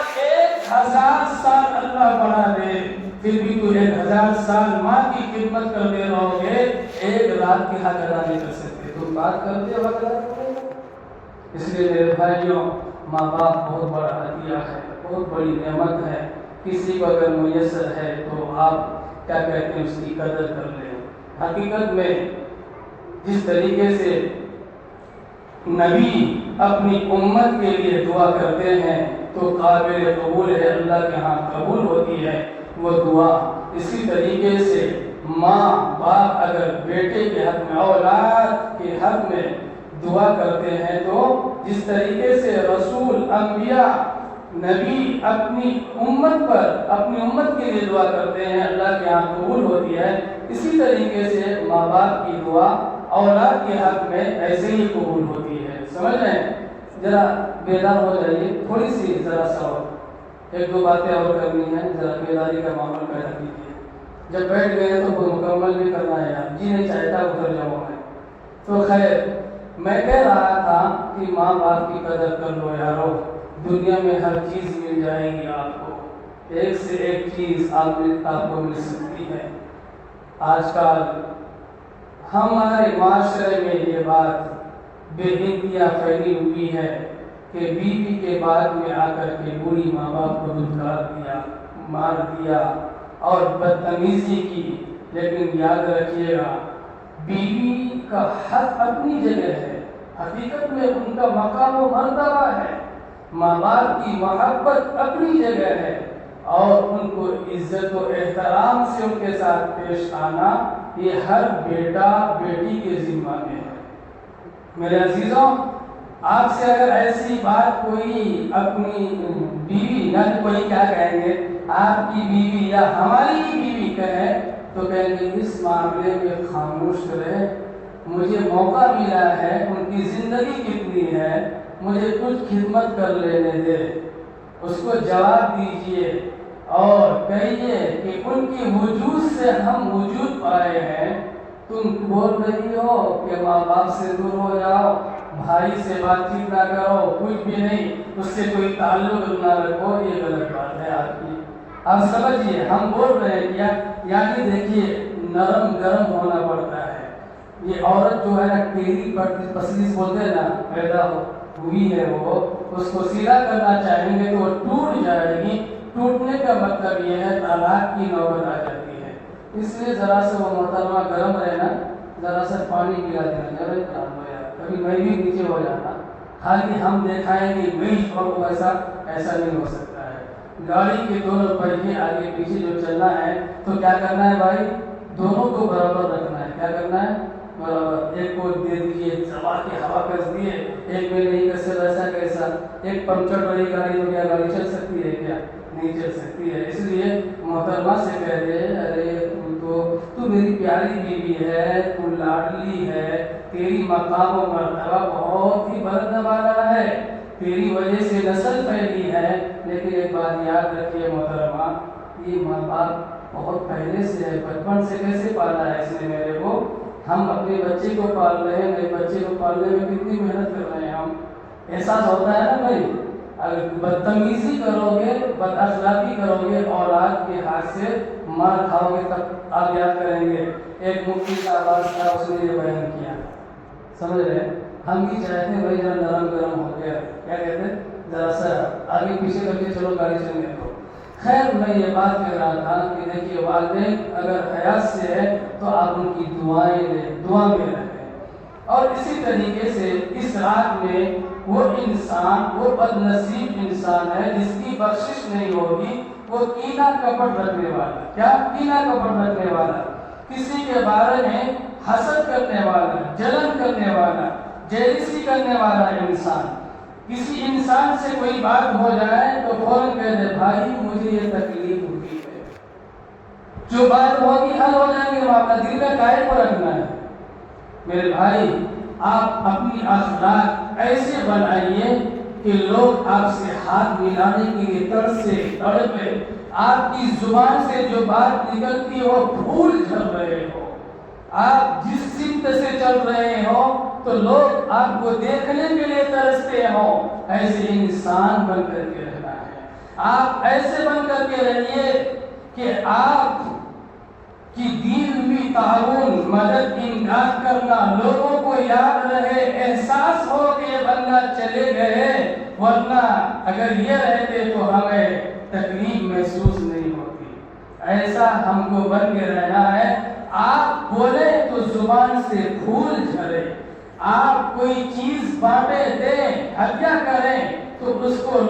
Speaker 1: 1000 سال اللہ بڑھا دے، پھر بھی تو 1000 سال ماں کی خدمت کرتے رہو گے، ایک رات کی حق ادا نہیں کر سکتے. تم بات کرتے ہو حق ادا کرتے ہو. اس لیے میرے بھائیوں، ماں باپ بہت بڑا عطیہ ہے، بہت بڑی نعمت ہے. کسی کو اگر میسر ہے تو آپ کیا کہتے ہیں اس کی قدر کر لیں. حقیقت میں جس طریقے سے نبی اپنی امت کے لیے دعا کرتے ہیں تو قابل قبول ہے، اللہ کے ہاں قبول ہوتی ہے وہ دعا۔ اسی طریقے سے ماں باپ اگر بیٹے کے حق میں، اولاد کے حق میں دعا کرتے ہیں تو جس طریقے سے رسول، انبیاء، نبی اپنی امت پر، اپنی امت کے لیے دعا کرتے ہیں، اللہ کے ہاں قبول ہوتی ہے، اسی طریقے سے ماں باپ کی دعا اولاد کے حق میں ایسے ہی قبول ہوتی ہے۔ سمجھ رہے ہیں؟ ذرا بیدار ہو جائیے، تھوڑی سی ذرا سا اور ایک دو باتیں اور کرنی ہیں، ذرا بیداری کا ماحول پیدا کیجیے۔ جب بیٹھ گئے تو کوئی مکمل بھی کرنا ہے یار، جی نہیں چاہتا اتر جاؤں میں۔ تو خیر، میں کہہ رہا تھا کہ ماں باپ کی قدر کر لو یارو، دنیا میں ہر چیز مل جائے گی آپ کو، ایک سے ایک چیز آپ کو مل سکتی ہے۔ آج کل ہمارے معاشرے میں یہ بات بے انتہا پھیلی ہوئی ہے کہ بیوی کے بعد میں آ کر کے بری ماں باپ کو دھتکار دیا، مار دیا اور بدتمیزی کی۔ لیکن یاد رکھیے گا، بیوی کا حق اپنی جگہ ہے، حقیقت میں ان کا مقام و مرتبہ ہے، ماں باپ کی محبت اپنی جگہ ہے، اور ان کو عزت و احترام سے ان کے ساتھ پیش آنا یہ ہر بیٹا بیٹی کے ذمہ میں ہے۔ میرے عزیزوں، آپ سے اگر ایسی بات کوئی اپنی بیوی، نہ کوئی کیا کہیں گے، آپ کی بیوی یا ہماری ہی بیوی کہے تو کہیں گے اس معاملے میں خاموش رہے، مجھے موقع ملا ہے، ان کی زندگی کتنی ہے، مجھے کچھ خدمت کر لینے دے، اس کو جواب دیجئے اور کہیے کہ ان کی وجود سے ہم وجود پائے ہیں۔ تم بول رہی ہو کہ ماں باپ سے دور ہو جاؤ، بھائی سے بات چیت نہ کرو، کچھ بھی نہیں، اس سے کوئی تعلق نہ رکھو، یہ غلط بات ہے آپ کی۔ آپ سمجھیے ہم بول رہے ہیں کیا، یعنی دیکھیے نرم گرم ہونا پڑتا ہے۔ یہ عورت جو ہے نا ٹیڑھی پسلی بولتے ہیں نا، پیدا ہوئی ہے، وہ اس کو سیدھا کرنا چاہیں گے تو وہ ٹوٹ جائے گی۔ ٹوٹنے کا مطلب یہ ہے طلاق کی نوبت آ جاتی ہے۔ اس لیے ذرا سے وہ محترمہ گرم رہنا، ذرا سا پانی پلا دینا، ذرا جان لو یار، کبھی میں بھی نیچے ہو جانا، خالی ہم دکھائیں گے میں اور ایسا نہیں ہو سکتا ہے۔ گاڑی کے دونوں پہیے آگے پیچھے جو چلنا ہے تو کیا کرنا ہے بھائی، دونوں کو برابر رکھنا ہے۔ کیا کرنا ہے؟ برابر۔ ایک کو دے دیجیے چبا کے ہوا کس دیے، ایک میں نہیں کیسے ویسا کیسا، ایک پنکچر والی گاڑی تو کیا گاڑی چل سکتی ہے کیا؟ نہیں چل سکتی ہے۔ اس لیے محترمہ سے کہہ دے، ارے تو میری پیاری بیوی ہے، تو لاڈلی ہے، تیری مقام و مرتبہ بہت ہی بلند والا ہے، تیری وجہ سے نسل پھیلی ہے، لیکن ایک بات یاد رکھیے محترمہ، یہ ماں باپ بہت پہلے سے ہے، بچپن سے کیسے پالا ہے اس نے میرے کو، ہم اپنے بچے کو پال رہے ہیں، میرے بچے کو پالنے میں کتنی محنت کر رہے ہیں ہم، احساس ہوتا ہے نا بھائی۔ اگر بدتمیزی کرو گے، بد اخلاقی کرو گے، اولاد کے ہاتھ سے مار کھاؤ گے، تب آپ یاد کریں گے ایک مفتی کا آواز تھا، اس نے یہ بیان کیا، سمجھ رہے؟ ہم بھی چاہتے ہیں بھائی ذرا نرم گرم ہو گیا، کیا کہتے ہیں، ذرا سا آگے پیچھے کر کے چلو گاڑی چلنے دو۔ خیر، میں یہ بات کہہ رہا تھا کہ دیکھیے والدین اگر حیات سے ہے تو آپ ان کی دعائیں لیں، دعا میں رہیں، اور اسی طریقے سے اس رات میں وہ انسان، وہ بد نصیب انسان ہے جس کی بخشش نہیں ہوگی، وہ کینہ کپٹ رکھنے والا۔ کیا؟ کینہ کپٹ رکھنے والا، کسی کے بارے میں حسد کرنے والا، جلن کرنے والا، جیلسی کرنے والا انسان۔ کسی انسان سے کوئی بات ہو جائے تو فوراً کہہ دے بھائی مجھے یہ تکلیف ہوئی ہے، جو بات ہوگی حل ہو جائیں گے، معاملہ دل کا قائم پر رکھنا ہے۔ میرے بھائی، آپ اپنی اخلاق ایسے بنائیے کہ لوگ آپ سے ہاتھ ملانے کے لیے ترسے، تڑپے، آپ کی زبان سے جو بات نکلتی ہے وہ پھول جھڑ رہے ہو، آپ جس سمت سے چل رہے ہو تو لوگ آپ کو دیکھنے کے لیے ترستے ہو، ایسے انسان بن کر کے رہنا ہے۔ آپ ایسے بن کر کے رہیے کہ آپ کی دی ہوئی تعاون، مدد، امداد کرنا لوگوں کو یاد رہے، احساس ہو کہ یہ بندہ چلے گئے، ورنہ اگر یہ رہتے تو ہمیں تکلیف محسوس نہیں ہوتی۔ ایسا ہم کو بن کے رہنا ہے۔ آپ بولے تو زبان سے پھول جھڑے، آپ کوئی چیز بانٹے دیں، ہدیہ کریں تو اس کو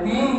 Speaker 1: 3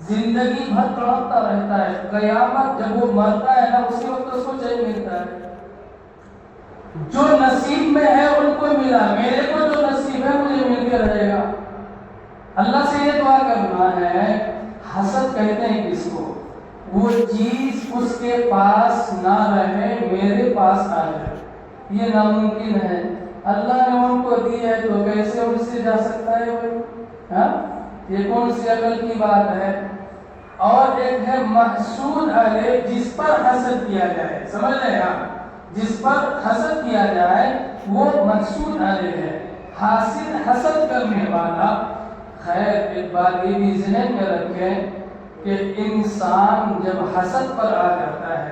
Speaker 1: زندگی بھر تڑپتا رہتا ہے، قیامت جب وہ مرتا ہے نا اسی وقت اس کو چین ملتا ہے۔ جو نصیب میں ہے ان کو ملا، میرے کو جو نصیب ہے مجھے مل کے رہے گا۔ اللہ سے یہ دعا کرنا ہے۔ حسد کہتے ہیں کس کو؟ وہ چیز اس کے پاس نہ رہے میرے پاس آ جائے، یہ ناممکن ہے۔ اللہ نے ان کو دی ہے تو کیسے ان سے جا سکتا ہے وہ؟ ہاں، یہ کون سی عقل کی بات ہے؟ اور ایک ہے محسود علیہ، جس پر حسد کیا جائے، سمجھ رہے آپ؟ جس پر حسد کیا جائے وہ محسود علیہ ہے، حاسد حسد کرنے والا۔ خیر ایک بات یہ بھی ذہن میں رکھیں کہ انسان جب حسد پر آ جاتا ہے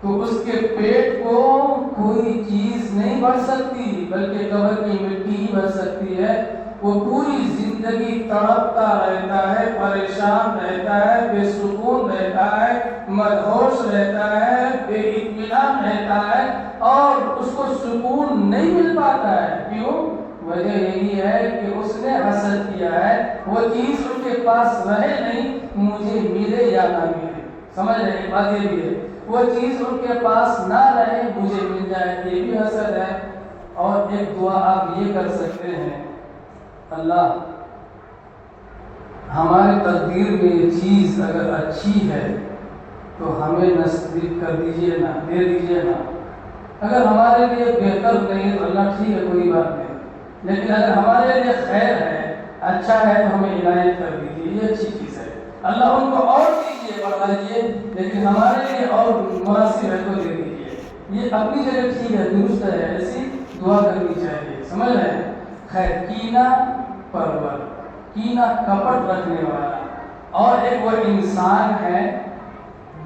Speaker 1: تو اس کے پیٹ کو کوئی چیز نہیں بھر سکتی بلکہ قبر کی مٹی ہی بھر سکتی ہے۔ وہ پوری زندگی تڑپتا رہتا ہے، پریشان رہتا ہے، بے سکون رہتا ہے، مدہوش رہتا ہے، بے اطمینان رہتا ہے اور اس کو سکون نہیں مل پاتا ہے۔ کیوں؟ وجہ یہی ہے کہ اس نے حسد کیا ہے، وہ چیز ان کے پاس رہے نہیں، مجھے ملے یا نہ ملے۔ سمجھ رہے؟ بات یہ بھی ہے، وہ چیز ان کے پاس نہ رہے مجھے مل جائے، یہ بھی حسد ہے۔ اور ایک دعا آپ یہ کر سکتے ہیں، اللہ ہماری تقدیر میں یہ چیز اگر اچھی ہے تو ہمیں نصیب کر دیجئے نا، دے دیجئے نا۔ اگر ہمارے لیے بہتر نہیں تو اللہ ٹھیک ہے کوئی بات نہیں، لیکن اگر ہمارے لیے خیر ہے، اچھا ہے تو ہمیں عنایت کر دیجیے، یہ اچھی چیز ہے۔ اللہ ان کو اور دیجیے، بڑھا دیجیے، لیکن ہمارے لیے اور مناسب ہے تو دے دیجیے۔ یہ اپنی جگہ ٹھیک ہے، درست ہے، ایسی دعا کرنی چاہیے، سمجھ رہے ہیں؟ خیر، کینہ پرور، کینہ کپٹ رکھنے والا، اور ایک وہ انسان ہے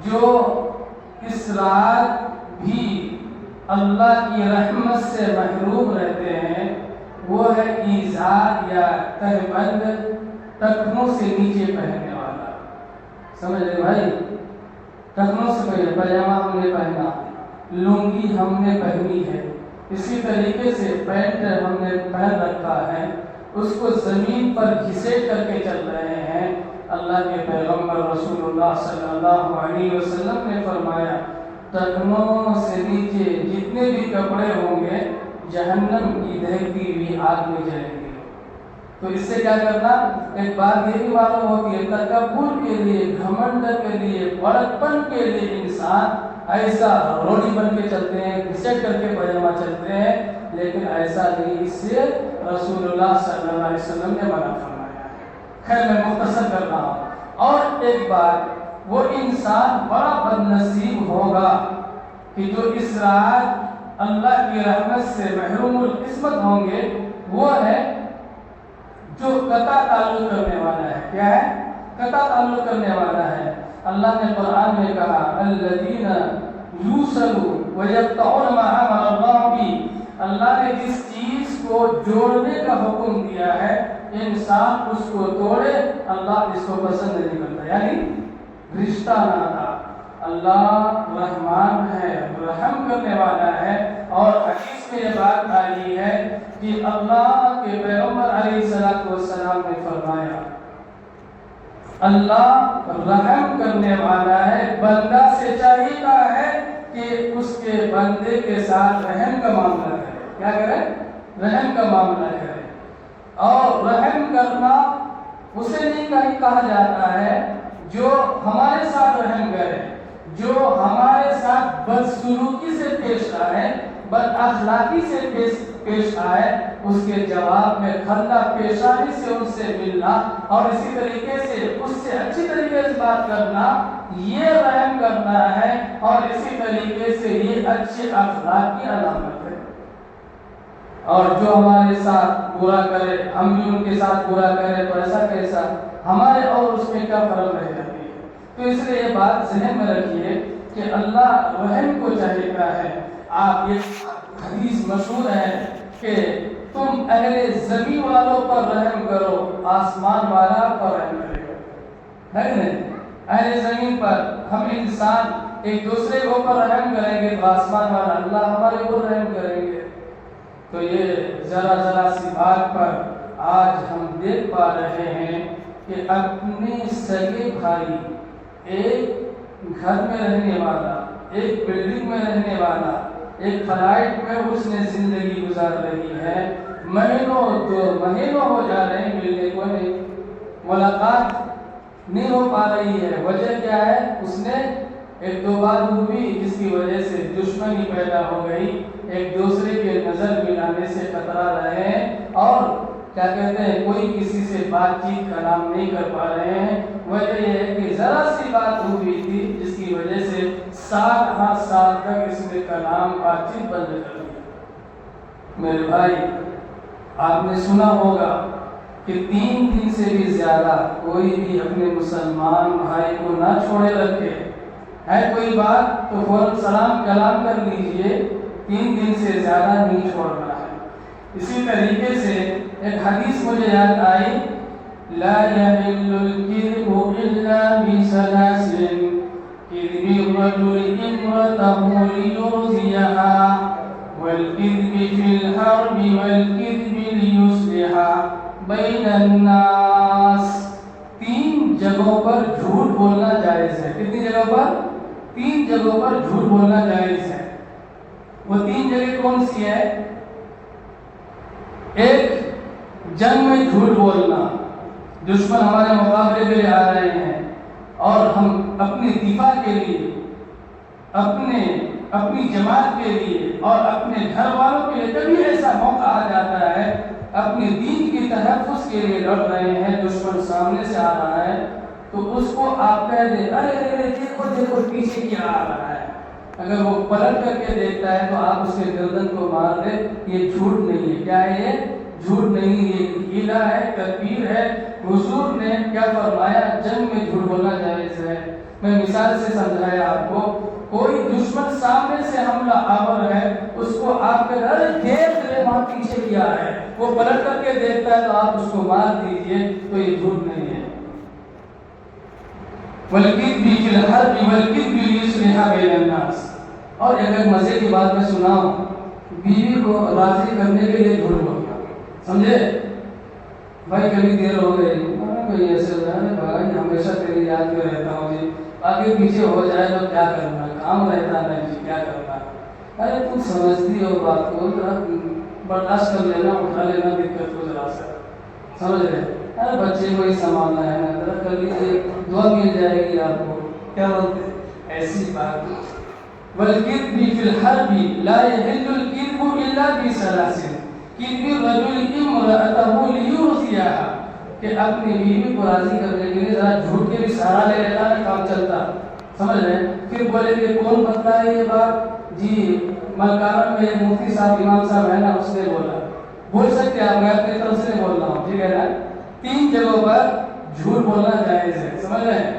Speaker 1: جو اس رات بھی اللہ کی رحمت سے محروم رہتے ہیں، وہ ہے ایزار یا تہبند، ٹخنوں سے نیچے پہننے والا۔ سمجھ رہے بھائی؟ ٹخنوں سے پہلے پائجامہ ہم نے پہنا، لنگی ہم نے پہنی ہے، اسی طریقے سے پینٹ ہم نے پہن رکھا ہے، اس کو زمین پر گھسیٹ کر کے چل رہے ہیں۔ اللہ کے پیغمبر رسول اللہ صلی اللہ علیہ وسلم نے فرمایا ٹخنوں سے نیچے جتنے بھی کپڑے ہوں گے جہنم کی دہتی ہوئی آگ میں جلیں گے۔ تو اس سے کیا کرنا؟ ایک بات یہ بھی معلوم ہوتی ہے، تکبر کے لیے، گھمنڈ کے لیے، بڑکپن کے لیے انسان ایسا روڑی بن کے چلتے ہیں، گھسیٹ کر کے پائجامہ چلتے ہیں، لیکن ایسا نہیں، اس سے رسول اللہ صلی اللہ علیہ وسلم نے منع فرمایا ہے۔ خیر میں مختصر کر رہا ہوں۔ اور ایک بات، وہ انسان بڑا بد نصیب ہوگا کہ جو اس رات اللہ کی رحمت سے محروم القسمت ہوں گے، وہ ہے جو قطع تعلق کرنے والا ہے۔ کیا ہے؟ قطع تعلق کرنے والا ہے۔ اللہ نے قرآن میں کہا الذین یوصلوا ویقطعون ما امر اللہ بہ، اللہ نے جس چیز کو جوڑنے کا حکم دیا ہے انسان اس کو توڑے، اللہ اس کو پسند نہیں کرتا، یعنی رشتہ ناتا۔ اللہ رحمان ہے، رحم کرنے والا ہے، اور حدیث میں یہ بات آئی ہے کہ اللہ کے پیغمبر علیہ السلام نے فرمایا اللہ رحم کرنے والا ہے، بندہ سے چاہیے ہے کہ اس کے بندے کے ساتھ رحم کا معاملہ کرے۔ کیا کرے؟ رحم کا معاملہ کرے۔ اور رحم کرنا اسے نہیں کہا جاتا ہے جو ہمارے ساتھ رحم کرے، جو ہمارے ساتھ بدسلوکی سے پیش آئے، بد اخلاقی سے پیش آئے، اس کے جواب میں کھلا پیشانی سے ان سے ملنا اور اسی طریقے سے اس سے اچھی طریقے سے بات کرنا، یہ رحم کرنا ہے، اور اسی طریقے سے یہ اچھے اخلاق کی علامت ہے۔ اور جو ہمارے ساتھ برا کرے ہم بھی ان کے ساتھ برا کریں تو ایسا کیسا؟ ہمارے اور اس میں کیا فرق رہ جاتی ہے؟ تو اس لیے یہ بات ذہن میں رکھیے کہ اللہ رحم کو چاہتا ہے۔ آپ یہ حدیث مشہور ہے کہ تم اہل زمین والوں پر رحم کرو، آسمان والا پر رحم کرے گا، ہے نہیں؟ اہل زمین پر ہم انسان ایک دوسرے کے اوپر رحم کریں گے تو آسمان والا اللہ ہمارے اوپر رحم کریں گے۔ تو یہ ذرا ذرا سی بات پر آج ہم دیکھ پا رہے ہیں کہ اپنے سگے بھائی، ایک گھر میں رہنے والا، ایک بلڈنگ میں رہنے والا، ایک فلائٹ میں اس نے زندگی گزار رہی ہے، مہینوں ہو جا رہے ہیں، ملنے کو نہیں، ملاقات نہیں ہو پا رہی ہے۔ وجہ کیا ہے؟ اس نے ایک دو بار ہوئی جس کی وجہ سے دشمنی پیدا ہو گئی، ایک دوسرے کے نظر ملانے سے کترا رہے ہیں، اور کیا کہتے ہیں، کوئی کسی سے بات چیت کا نام نہیں کر پا رہے ہیں۔ وجہ یہ ہے کہ ذرا سی بات ہوئی تھی جس کی وجہ سے 7 سال تک اس نے کلام بات چیت بند کر دیا۔ میرے بھائی، آپ نے سنا ہوگا کہ 3 دن سے بھی زیادہ کوئی بھی اپنے مسلمان بھائی کو نہ چھوڑے رکھے، ہے کوئی بات تو فوراً سلام کلام کر لیجئے، 3 دن سے زیادہ نہیں چھوڑنا ہے۔ اسی طریقے سے ایک حدیث مجھے یاد آئی، لا يحل الكذب الا بثلاث، كذب الرجل امرأته ليرضيها، والكذب في الحرب، والكذب ليصلح بین الناس۔ 3 جگہوں پر جھوٹ بولنا جائز ہے۔ کتنی جگہوں پر؟ 3 جگہوں پر جھوٹ بولنا جائز ہے۔ وہ 3 جگہ کون سی ہے؟ ایک، جنگ میں جھوٹ بولنا، دشمن ہمارے مقابلے کے لیے آ رہے ہیں اور ہم اپنے دفاع کے لیے، اپنی جماعت کے لیے اور اپنے گھر والوں کے لیے کبھی ایسا موقع آ جاتا ہے، اپنے دین کی تحفظ کے لیے لڑ رہے ہیں، دشمن سامنے سے آ رہا ہے، تو اس کو آپ کہہ دیں، ارے دیکھو پیچھے کیا آ رہا ہے۔ اگر وہ پلٹ کر کے دیکھتا ہے تو آپ اس کے گردن کو مار دیں، یہ جھوٹ نہیں ہے۔ کیا ہے یہ؟ جھوٹ نہیں، یہ ہیلا ہے، تدبیر ہے۔ حضور نے کیا فرمایا؟ جنگ میں جھوٹ بولنا جائز ہے۔ میں مثال سے سمجھایا آپ کو، کوئی دشمن سامنے سے حملہ آور ہے، اس کو آپ کے دیکھ وہاں پیچھے کیا ہے، وہ پلٹ کر کے دیکھتا ہے تو آپ اس کو مار دیجئے، تو یہ جھوٹ نہیں ہے۔ وَالْكِذْبِ فِي الْحَرْبِ وَالْكِذْبِ لِيُصْلِحَ بَيْنَ النَّاسِ۔ اور اگر مزے کی بات میں سناؤں، بیوی کو راضی کرنے کے لیے جھوٹ بولنا، سمجھے؟ بھائی کبھی دیر ہو گئی، کوئی ایسے بھائی ہمیشہ تیری یاد میں رہتا ہوں جی، آگے پیچھے ہو جائے تو کیا کرنا، کام رہتا نہیں جی، کیا کرنا۔ ارے تم سمجھتی ہو بات کو، ذرا برداشت کر لینا، اٹھا لینا دقت کو ذرا سا، سمجھ رہے؟ ارے بچے کو ہی سنبھالنا ہے، ذرا کر لیجیے، دعا مل جائے گی آپ کو، کیا بولتے؟ ایسی بات۔ وَالْكِذْبِ فِي الْحَرْبِ لَا يَحِلُّ الْكِذْبُ إِلَّا بِثَلَاثٍ، كِذْبِ الرَّجُلِ امْرَأَتَهُ لِيُرْضِيَهَا، کہ اپنی بیوی کو راضی کرنے کے لیے ذرا جھوٹ کے بھی سہارا لے لیتا ہے، کام چلتا، سمجھ رہے ہیں؟ پھر بولے کہ کون بتتا ہے یہ بات؟ جی ملکانہ میں ایک مفتی صاحب، امام صاحب ہے نا، اس نے بولا۔ بول سکتے ہیں آپ، میں اپنی طرف سے نہیں بول رہا ہوں، ٹھیک ہے نا؟ 3 جگہوں پر جھوٹ بولنا جائز ہے، سمجھ رہے ہیں؟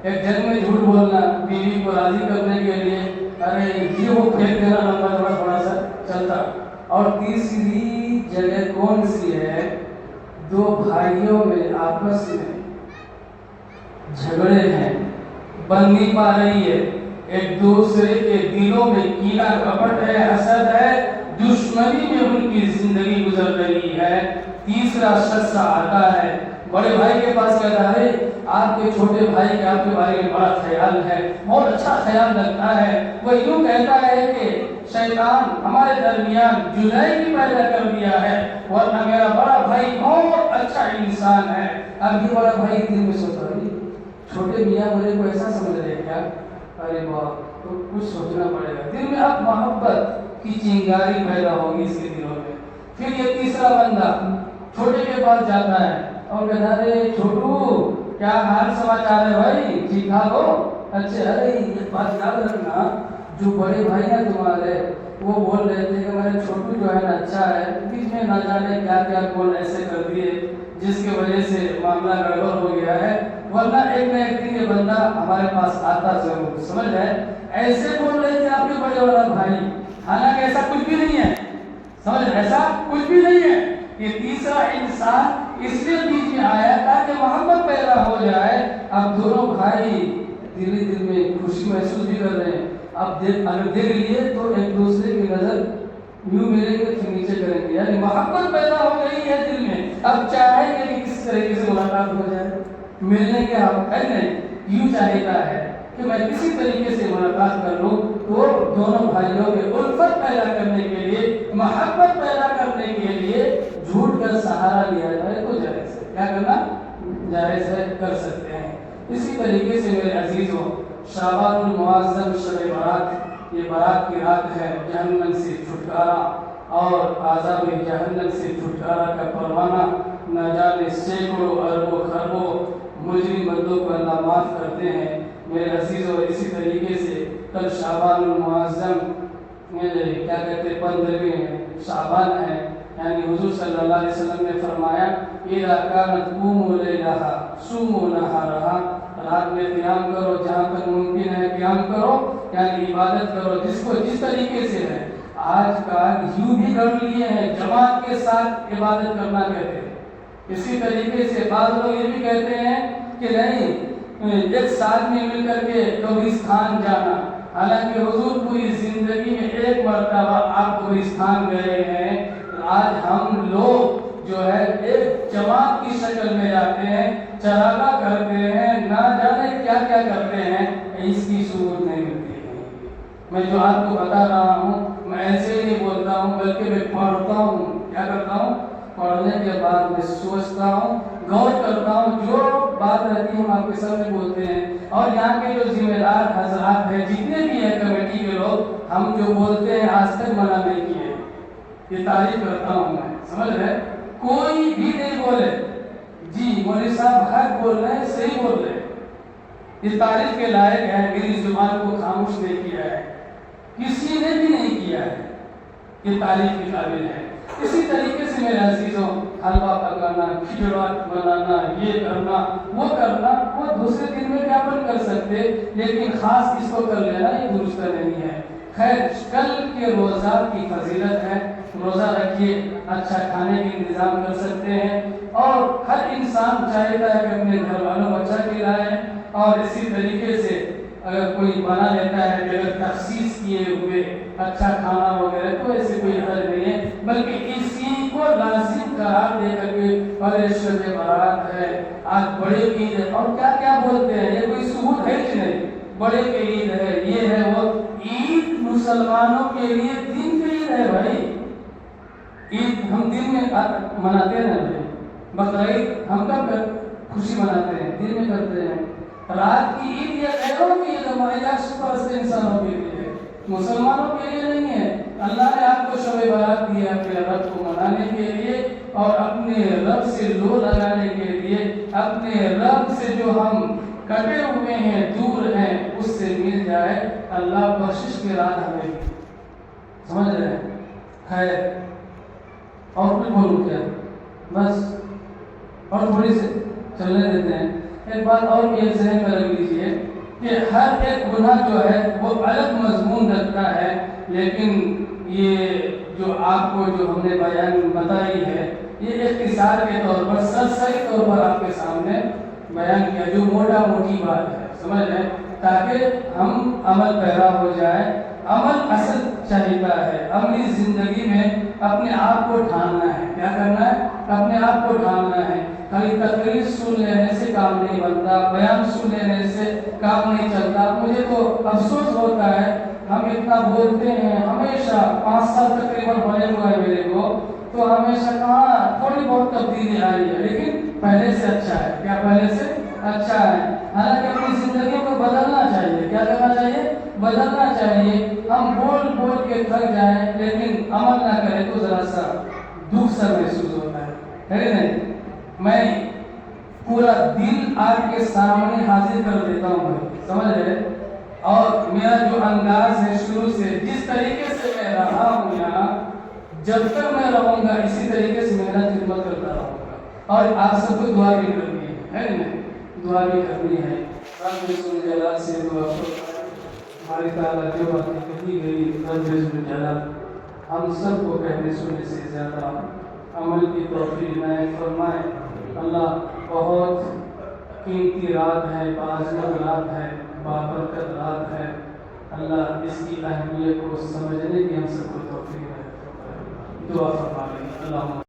Speaker 1: ایک جنگ میں جھوٹ بولنا بیوی کو راضی کرنے کے لیے، ارے جی وہ پھینک دینا نمبر تھوڑا سا چلتا۔ اور تیسری جگہ کون سی ہے؟ 2 بھائیوں میں آپس میں جھگڑے ہیں، بن نہیں پا رہی ہے، ایک دوسرے کے دلوں میں کینہ کپٹ ہے، حسد ہے، دشمنی میں ان کی زندگی گزر رہی ہے۔ تیسرا شخص آتا ہے، بڑے بھائی کے پاس کہتا ہے، آپ کے چھوٹے بھائی کے آپ کے بارے میں بڑا خیال ہے، بہت اچھا خیال رکھتا ہے، وہ یوں کہتا ہے کہ شیطان ہمارے درمیان جدائی پیدا کر دیا ہے، ورنہ میرا بڑا بھائی بہت اچھا انسان ہے۔ اب یہ بڑا بھائی دل میں سوچ رہا ہے، چھوٹے میاں میرے کو ایسا سمجھ رہے کیا؟ ارے باپ، تو کچھ سوچنا پڑے گا۔ دل میں اب محبت کی چنگاری پیدا ہوگی اس کے دلوں میں۔ پھر یہ تیسرا بندہ چھوٹے کے پاس جاتا ہے اور کہتا ہے، چھوٹو کیا حال سماچار ہے بھائی، ٹھیک ٹھاک ہو؟ اچھا، ارے یہ بات یاد رکھنا، جو بڑے بھائی نا تمہارے، وہ بول رہے تھے کہ میرے چھوٹو جو ہے نا اچھا ہے، بیچ میں نہ جانے کیا کیا بول ایسے کر دیے جس کی وجہ سے معاملہ گڑبڑ ہو گیا ہے، ورنہ ایک نہ ایک دن یہ بندہ ہمارے پاس آتا ضرور، سمجھ رہے؟ ایسے بول رہے تھے آپ کے بڑے والا بھائی، حالانکہ ایسا کچھ بھی نہیں ہے، سمجھ رہے؟ ایسا کچھ بھی نہیں ہے۔ یہ تیسرا انسان اس لیے بیچ میں آیا تاکہ محبت پیدا ہو جائے۔ اب دونوں بھائی دل میں خوشی محسوس بھی کر رہے ہیں، اب اگر دیکھ لیے تو ایک دوسرے کی نظر یوں ملیں گے پھر نیچے کریں گے، یعنی محبت پیدا ہو گئی ہے دل میں، اب چاہیں گے کہ کس طریقے سے ملاقات ہو جائے۔ ملنے کے حق ہے نہیں، یوں چاہتا ہے کہ میں کسی طریقے سے ملاقات کر لوں، تو دونوں بھائیوں کے الفت پیدا کرنے کے لیے، محبت پیدا کرنے کے لیے جھوٹ کا سہارا لیا جائے تو جائز ہے۔ کیا کرنا جائز ہے، کر سکتے ہیں۔ اسی طریقے سے میرے عزیزوں، شعبان المعظم شب برات، یہ برات کی رات ہے، جہنم سے چھٹکارا اور عذاب جہنم سے چھٹکارا کا پروانہ، نہ جانے سینکڑوں اربوں خربوں مجرم بندوں کو اللہ معاف کرتے ہیں۔ میرے عزیزوں، اسی طریقے سے کل شعبان المعظم کیا کہتے ہیں 15ویں شعبان ہے، یعنی حضور صلی اللہ علیہ وسلم نے فرمایا اذا كانت قوموا لیلھا صوموا نہارھا، رات میں قیام کرو، جہاں تک ممکن ہے قیام کرو، یعنی عبادت کرو جس کو جس طریقے سے ہے۔ آج کا یوں بھی کر لیے ہیں، جماعت کے ساتھ عبادت کرنا کہتے ہیں۔ اسی طریقے سے بعض لوگ یہ بھی کہتے ہیں کہ نہیں، ایک ساتھ میں مل کر کے قبرستان جانا، حالانکہ حضور پوری زندگی میں ایک مرتبہ آپ قبرستان گئے ہیں۔ آج ہم لوگ جو ہے ایک جماعت کی شکل میں جاتے ہیں، چراغا کرتے ہیں، نہ جانے کیا کیا کرتے ہیں، اس کی صورت نہیں ملتی ہے۔ میں جو آپ کو بتا رہا ہوں، میں ایسے ہی نہیں بولتا ہوں، بلکہ میں پڑھتا ہوں۔ کیا کرتا ہوں؟ پڑھنے کے بعد میں سوچتا ہوں، غور کرتا ہوں، جو بات رہتی ہے ہم آپ کے سامنے بولتے ہیں۔ اور یہاں کے جو ذمہ دار حضرات ہیں، جتنے بھی ہیں کمیٹی کے لوگ، ہم جو بولتے ہیں آج تک منع نہیں کیے، یہ تعریف کرتا ہوں میں، سمجھ رہے؟ کوئی بھی نہیں بولے جی مولوی صاحب حق بول رہے ہیں، صحیح بول رہے ہیں، یہ تعریف کے لائق ہے، میری زبان کو خاموش نہیں کیا ہے، کسی نے بھی نہیں کیا ہے، یہ تعریف کے قابل ہے۔ اسی طریقے سے میرے عزیزوں، حلوہ پکانا، کھچڑا بنانا، یہ کرنا وہ کرنا، وہ دوسرے دن میں کیا اپن کر سکتے، لیکن خاص اس کو کر لینا یہ درست نہیں ہے۔ خیر، کل کے روزہ کی فضیلت ہے، روزہ رکھیے، اچھا کھانے کے انتظام کر سکتے ہیں، اور ہر انسان چاہتا ہے کہ اپنے گھر والوں کو اچھا کھلائے، اور اسی طریقے سے اگر کوئی بنا لیتا ہے کہ اگر تخصیص کیے ہوئے اچھا کھانا وغیرہ تو ایسے کوئی حرج نہیں ہے، بلکہ اسی کو لازم قرار دے کر کے بڑے شب برات ہے، آج بڑے عید ہے، اور کیا کیا بولتے ہیں، یہ کوئی ثبوت ہے کہ نہیں، بڑے کی عید ہے، یہ ہے وہ عید مسلمانوں کے لیے دن کی عید ہے بھائی۔ عید ہم دن میں مناتے ہیں بھائی، بقرعید ہم کب خوشی مناتے ہیں، دن میں کرتے ہیں۔ رات کی عید یہ غیروں کی عید ہمارے سے انسانوں کے لیے، مسلمانوں کے لیے نہیں ہے۔ اللہ نے آپ کو شب برات دیا اپنے رب کو منانے کے لیے، اور اپنے رب سے لو لگانے کے لیے، اپنے رب سے جو ہم کٹے ہوئے ہیں، دور ہیں، اس سے مل جائے، اللہ بخشش کے رات ہمیں، سمجھ رہے ہیں؟ خیر، اور کچھ بولوں کیا؟ بس اور تھوڑی سے چلنے دیتے ہیں۔ ایک بات اور بھی ایک ذہن میں رکھ لیجیے کہ ہر ایک گناہ جو ہے وہ الگ مضمون رکھتا ہے، لیکن یہ جو آپ کو جو ہم نے بیان بتائی ہے، یہ اختصار کے طور پر سرسری طور پر آپ کے سامنے بیان کیا، جو موٹا موٹی بات ہے، سمجھ رہے ہیں، تاکہ ہم عمل پیرا ہو جائے۔ عمل اصل چاہیتا ہے، عملی زندگی میں اپنے آپ کو ڈھالنا ہے۔ کیا کرنا ہے؟ اپنے آپ کو ڈھالنا ہے۔ خالی تقریر سن لینے سے کام نہیں بنتا، بیان سن لینے سے کام نہیں چلتا۔ مجھے تو افسوس ہوتا ہے، ہم اتنا بولتے ہیں، ہمیشہ 5 سال تقریباً ہونے ہوا ہے میرے کو، تو ہمیشہ کہاں تھوڑی بہت تبدیلی آئی ہے، لیکن پہلے سے اچھا ہے۔ کیا پہلے سے اچھا ہے؟ حالانکہ اپنی زندگی کو بدلنا چاہیے۔ کیا کرنا چاہیے؟ بدلنا چاہیے۔ ہم بول بول کے تھک جائیں لیکن عمل نہ کریں تو ذرا سا دکھ سا محسوس ہوتا ہے نہیں؟ میں پورا دل آپ کے سامنے حاضر کر دیتا ہوں، سمجھ رہے؟ اور میرا جو انداز ہے شروع سے، جس طریقے سے میں رہا ہوں یہاں، جب تک میں رہوں گا اسی طریقے سے میرا خدمت کرتا رہوں گا، اور آپ سب کو دعا بھی کرنی ہے نہیں؟ دعا بھی کرنی ہے۔ رب الجلال سے دعا کرتا ہے، ہماری تعالیٰ جو باتیں کہی گئی، رب الجلال ہم سب کو کہنے سننے سے زیادہ عمل کی توفیق عنایت فرمائے۔ اللہ بہت قیمتی رات ہے، باعظمت رات ہے، بابرکت رات ہے، اللہ اس کی اہمیت کو سمجھنے کی ہم سب کو توفیق ہے۔ دعا فرمائے۔ اللہ